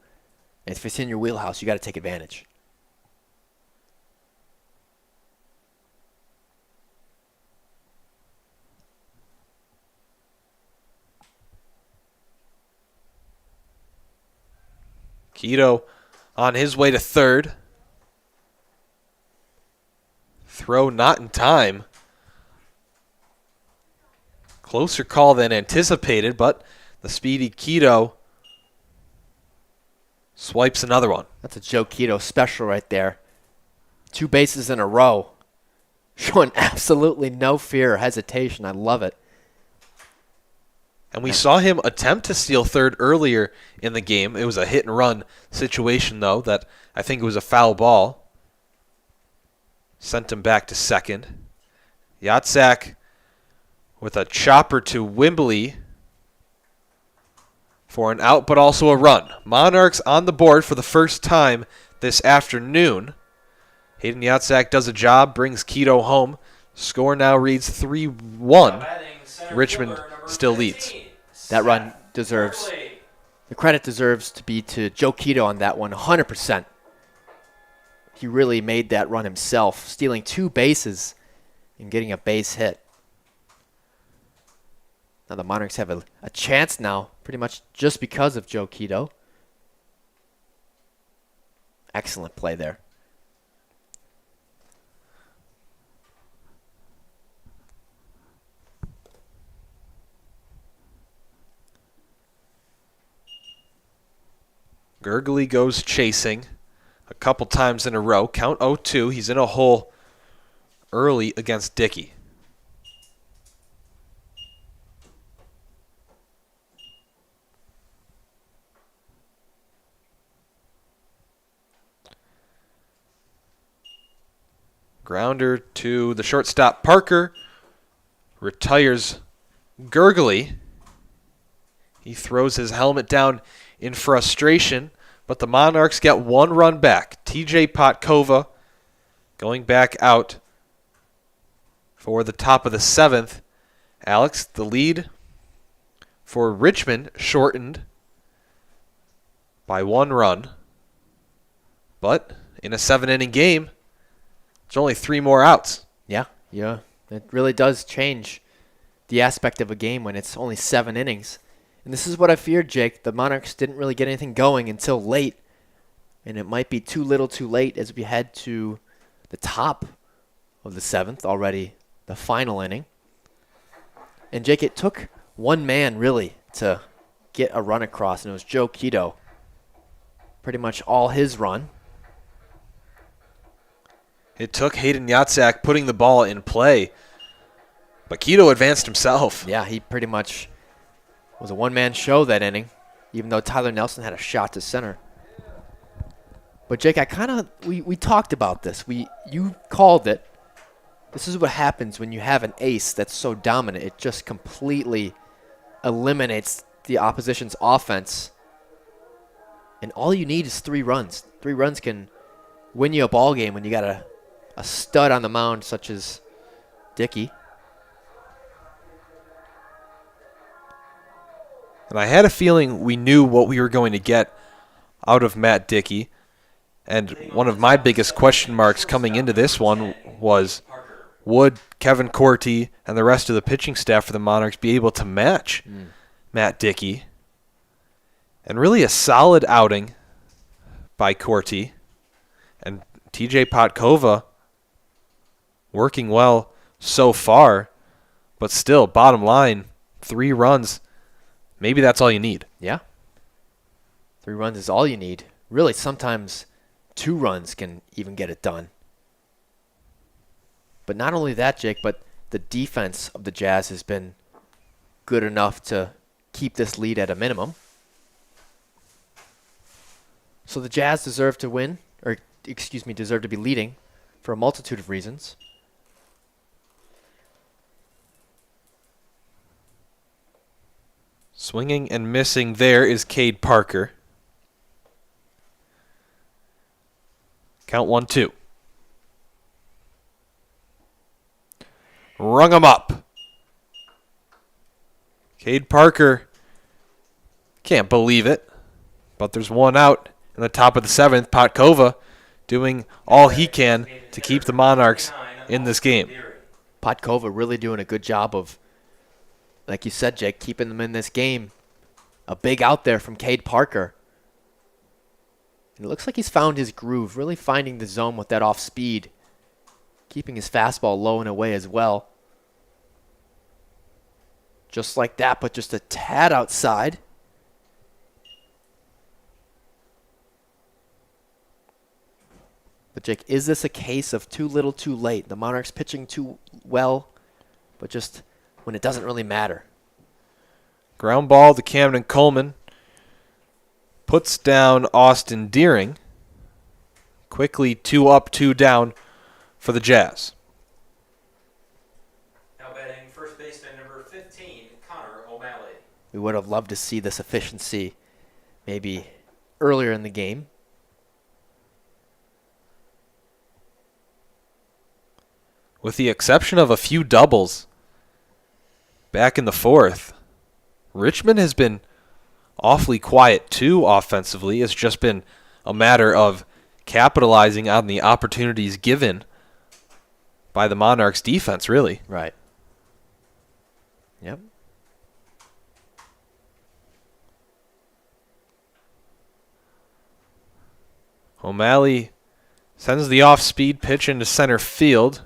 and if it's in your wheelhouse, you got to take advantage.
Keto on his way to third. Throw not in time. Closer call than anticipated, but the speedy Keto swipes another one.
That's a Joe Keto special right there. 2 bases in a row. Showing absolutely no fear or hesitation. I love it.
And we saw him attempt to steal third earlier in the game. It was a hit and run situation, though, that I think it was a foul ball. Sent him back to second. Yatzak with a chopper to Wembley for an out, but also a run. Monarchs on the board for the first time this afternoon. Hayden Yatzak does a job, brings Keto home. Score now reads 3-1. Richmond still leads.
That run deserves, the credit deserves to be to Joe Keto on that one, 100%. He really made that run himself, stealing 2 bases and getting a base hit. Now the Monarchs have a chance now, pretty much just because of Joe Keto. Excellent play there.
Gurgley goes chasing a couple times in a row. Count 0-2. He's in a hole early against Dickey. Grounder to the shortstop Parker. Retires Gurgley. He throws his helmet down in frustration, but the Monarchs get 1 run back. TJ Potkova going back out for the top of the 7th. Alex, the lead for Richmond shortened by 1 run. But in a 7-inning game, there's only 3 more outs.
Yeah. It really does change the aspect of a game when it's only 7 innings. And this is what I feared, Jake. The Monarchs didn't really get anything going until late. And it might be too little too late as we head to the top of the 7th already, the final inning. And Jake, it took one man really to get a run across, and it was Joe Quito. Pretty much all his run.
It took Hayden Yatzak putting the ball in play, but Quito advanced himself.
Yeah, he pretty much was a one-man show that inning, even though Tyler Nelson had a shot to center. But Jake, we talked about this. You called it. This is what happens when you have an ace that's so dominant. It just completely eliminates the opposition's offense. And all you need is 3 runs. 3 runs can win you a ball game when you got a stud on the mound such as Dickey.
And I had a feeling we knew what we were going to get out of Matt Dickey. And one of my biggest question marks coming into this one was, would Kevin Corti and the rest of the pitching staff for the Monarchs be able to match Matt Dickey? And really a solid outing by Corti. And TJ Potkova working well so far. But still, bottom line, 3 runs. Maybe that's all you need.
Yeah. 3 runs is all you need. Really, sometimes 2 runs can even get it done. But not only that, Jake, but the defense of the Jazz has been good enough to keep this lead at a minimum. So the Jazz deserve to win, or deserve to be leading for a multitude of reasons.
Swinging and missing there is Cade Parker. Count 1-2. Rung him up. Cade Parker can't believe it, but there's 1 out in the top of the 7th. Potkova doing all he can to keep the Monarchs in this game.
Potkova really doing a good job of, like you said, Jake, keeping them in this game. A big out there from Cade Parker. And it looks like he's found his groove, really finding the zone with that off speed. Keeping his fastball low and away as well. Just like that, but just a tad outside. But Jake, is this a case of too little too late? The Monarchs pitching too well, but just when it doesn't really matter.
Ground ball to Camden Coleman. Puts down Austin Deering. Quickly 2 up, 2 down for the Jazz.
Now batting first baseman number 15, Connor O'Malley.
We would have loved to see this efficiency maybe earlier in the game.
With the exception of a few doubles back in the 4th, Richmond has been awfully quiet too offensively. It's just been a matter of capitalizing on the opportunities given by the Monarchs defense, really.
Right. Yep.
O'Malley sends the off-speed pitch into center field.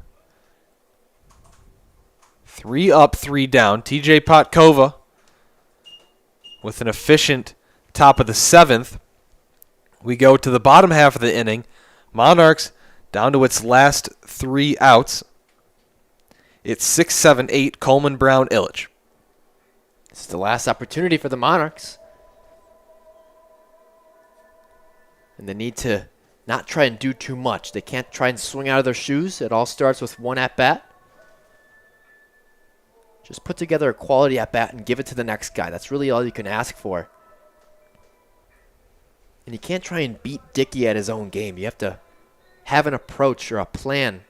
3 up, 3 down. TJ Potkova with an efficient top of the 7th. We go to the bottom half of the inning. Monarchs down to its last 3 outs. It's 6, 7, 8, Coleman, Brown, Illich.
This is the last opportunity for the Monarchs. And they need to not try and do too much. They can't try and swing out of their shoes. It all starts with 1 at-bat. Just put together a quality at bat and give it to the next guy. That's really all you can ask for. And you can't try and beat Dickey at his own game. You have to have an approach or a plan.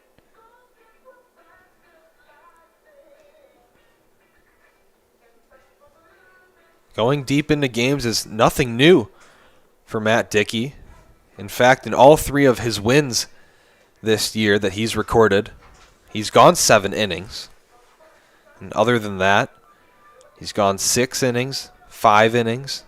Going deep into games is nothing new for Matt Dickey. In fact, in all 3 of his wins this year that he's recorded, he's gone 7 innings. And other than that, he's gone 6 innings, 5 innings.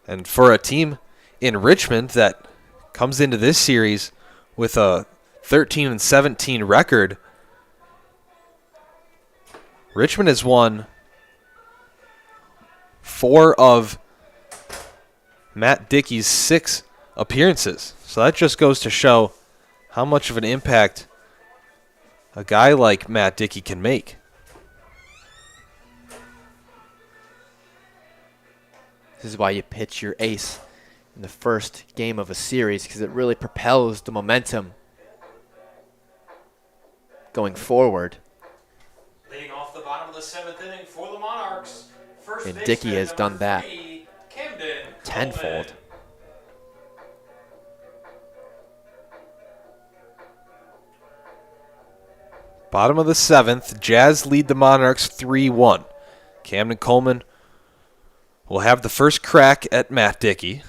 And for a team in Richmond that comes into this series with a 13-17 record, Richmond has won 4 of Matt Dickey's 6 appearances. So that just goes to show how much of an impact a guy like Matt Dickey can make.
This is why you pitch your ace in the first game of a series, because it really propels the momentum going forward.
Leading off the bottom of the 7th inning for the Monarchs. First
And
baseman,
Dickey has
number
done that
3, Camden
tenfold.
Coleman.
Bottom of the 7th, Jazz lead the Monarchs 3-1. Camden Coleman will have the first crack at Matt Dickey.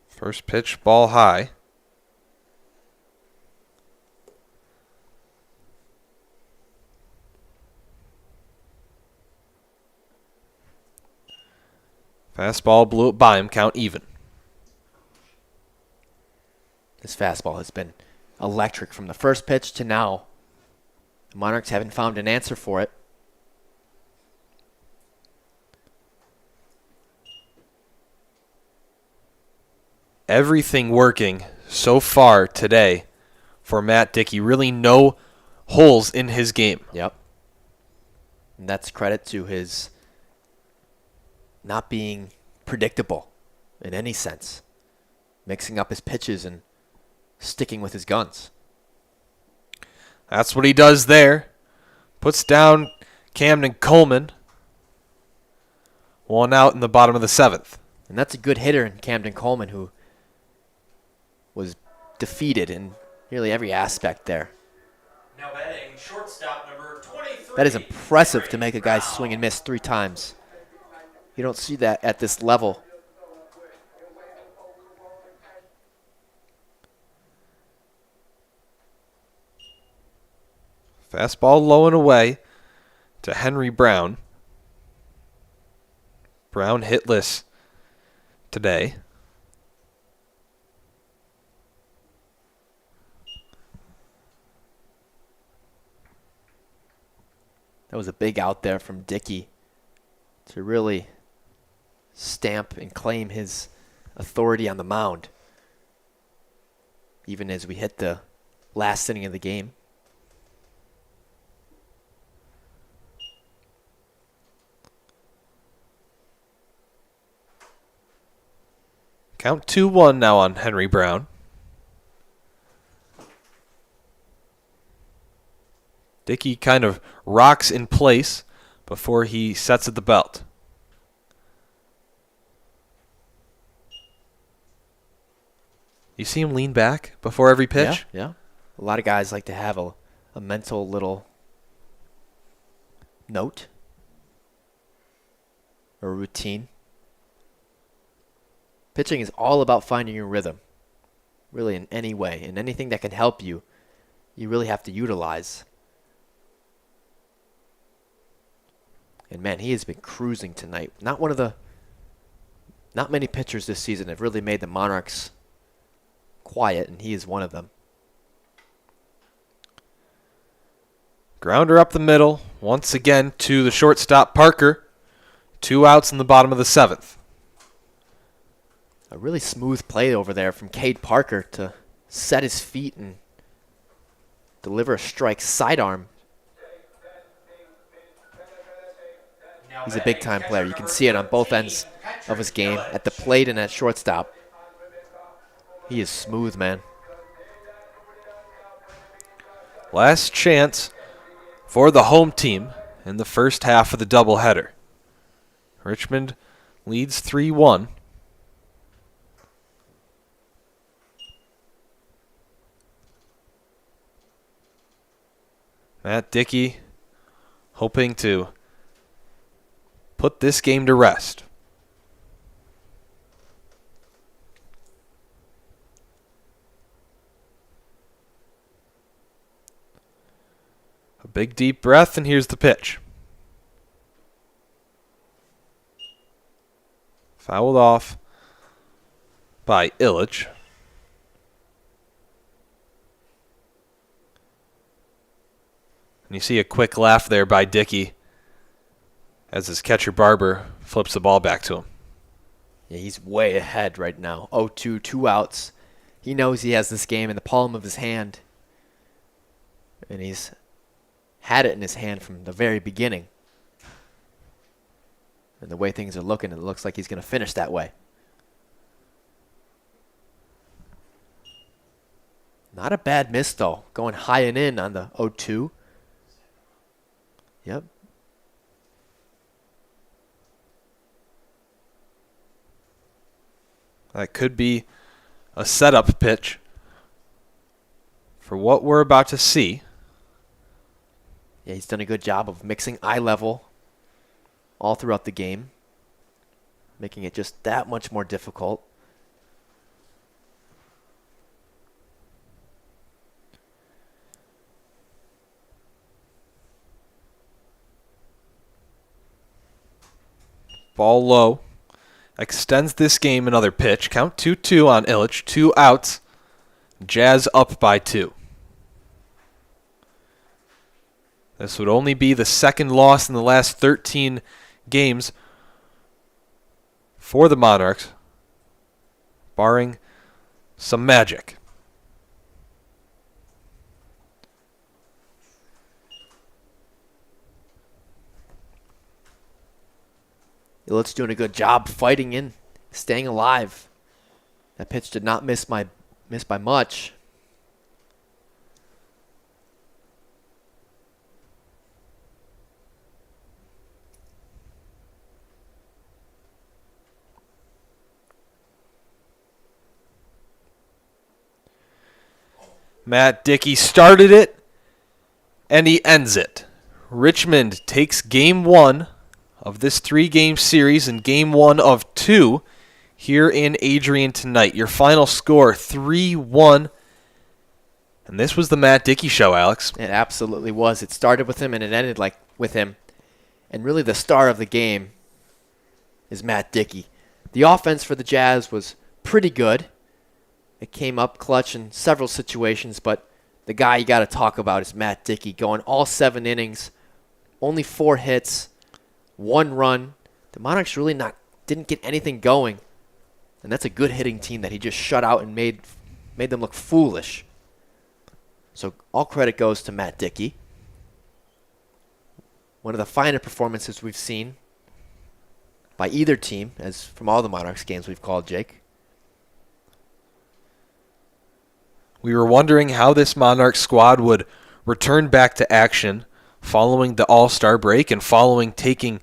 First pitch, ball high. Fastball blew it by him, count even.
This fastball has been electric from the first pitch to now. The Monarchs haven't found an answer for it.
Everything working so far today for Matt Dickey. Really no holes in his game.
Yep. And that's credit to his not being predictable in any sense. Mixing up his pitches and sticking with his guns.
That's what he does there. Puts down Camden Coleman. 1 out in the bottom of the 7th.
And that's a good hitter in Camden Coleman, who was defeated in nearly every aspect there.
Now batting shortstop number 23.
That is impressive to make a guy swing and miss 3 times. You don't see that at this level.
Fastball low and away to Henry Brown. Brown hitless today.
That was a big out there from Dickey to really stamp and claim his authority on the mound, even as we hit the last inning of the game.
Count 2-1 now on Henry Brown. Dickey kind of rocks in place before he sets at the belt. You see him lean back before every pitch?
Yeah. A lot of guys like to have a mental little note or routine. Pitching is all about finding your rhythm, really, in any way. And anything that can help you, you really have to utilize. And man, he has been cruising tonight. Not many pitchers this season have really made the Monarchs quiet, and he is one of them.
Grounder up the middle, once again to the shortstop Parker. 2 outs in the bottom of the 7th.
A really smooth play over there from Cade Parker to set his feet and deliver a strike sidearm. He's a big-time player. You can see it on both ends of his game, at the plate and at shortstop. He is smooth, man.
Last chance for the home team in the first half of the doubleheader. Richmond leads 3-1. Matt Dickey hoping to put this game to rest. A big deep breath, and here's the pitch. Fouled off by Illich. And you see a quick laugh there by Dickey as his catcher Barber flips the ball back to him.
Yeah, he's way ahead right now. 0-2, 2 outs. He knows he has this game in the palm of his hand. And he's had it in his hand from the very beginning. And the way things are looking, it looks like he's going to finish that way. Not a bad miss, though. Going high and in on the 0-2. Yep.
That could be a setup pitch for what we're about to see.
Yeah, he's done a good job of mixing eye level all throughout the game, making it just that much more difficult.
Ball low. Extends this game another pitch. Count 2-2 on Illich. 2 outs. Jazz up by 2. This would only be the second loss in the last 13 games for the Monarchs, barring some magic.
Illich doing a good job fighting in, staying alive. That pitch did not miss by much.
Matt Dickey started it, and he ends it. Richmond takes Game 1 of this 3-game series and Game 1 of 2 here in Adrian tonight. Your final score, 3-1. And this was the Matt Dickey show, Alex.
It absolutely was. It started with him and it ended with him. And really the star of the game is Matt Dickey. The offense for the Jazz was pretty good. It came up clutch in several situations, but the guy you got to talk about is Matt Dickey, going all 7 innings, only 4 hits, 1 run. The Monarchs really didn't get anything going, and that's a good hitting team that he just shut out and made them look foolish. So all credit goes to Matt Dickey. One of the finer performances we've seen by either team, as from all the Monarchs games we've called, Jake.
We were wondering how this Monarch squad would return back to action following the All-Star break and following taking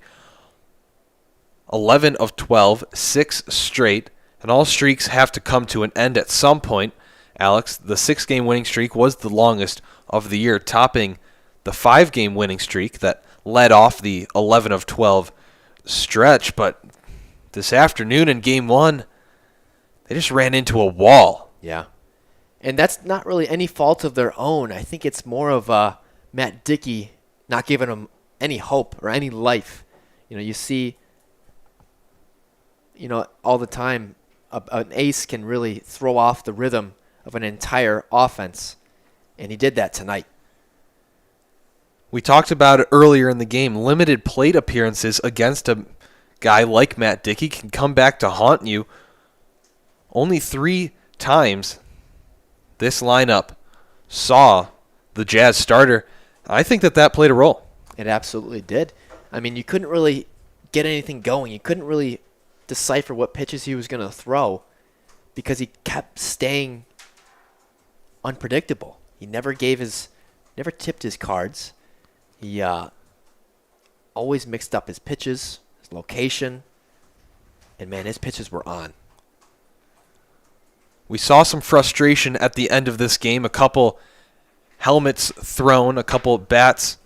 11 of 12, 6 straight, and all streaks have to come to an end at some point. Alex, the 6-game winning streak was the longest of the year, topping the 5-game winning streak that led off the 11 of 12 stretch. But this afternoon in Game 1, they just ran into a wall.
Yeah. And that's not really any fault of their own. I think it's more of Matt Dickey not giving them any hope or any life. You see, all the time, an ace can really throw off the rhythm of an entire offense. And he did that tonight.
We talked about it earlier in the game. Limited plate appearances against a guy like Matt Dickey can come back to haunt you. Only 3 times this lineup saw the Jazz starter. I think that played a role.
It absolutely did. I mean, you couldn't really get anything going. You couldn't really decipher what pitches he was going to throw. because he kept staying unpredictable. He never tipped his cards. He always mixed up his pitches, his location, and man, his pitches were on.
We saw some frustration at the end of this game. A couple helmets thrown, a couple bats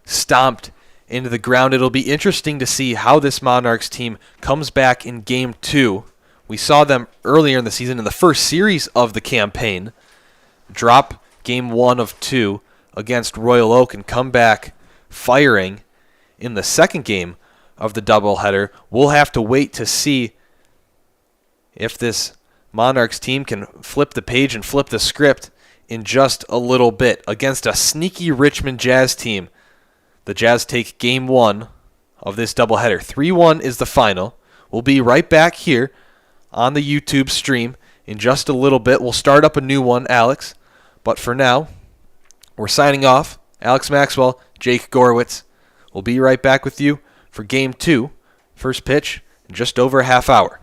stomped into the ground. It'll be interesting to see how this Monarchs team comes back in Game 2. We saw them earlier in the season in the first series of the campaign drop Game 1 of 2 against Royal Oak and come back firing in the second game of the doubleheader. We'll have to wait to see if this Monarchs team can flip the page and flip the script in just a little bit against a sneaky Richmond Jazz team. The Jazz take Game 1 of this doubleheader. 3-1 is the final. We'll be right back here on the YouTube stream in just a little bit. We'll start up a new one, Alex. But for now, we're signing off. Alex Maxwell, Jake Gorwitz. We'll be right back with you for Game 2, first pitch, in just over a half hour.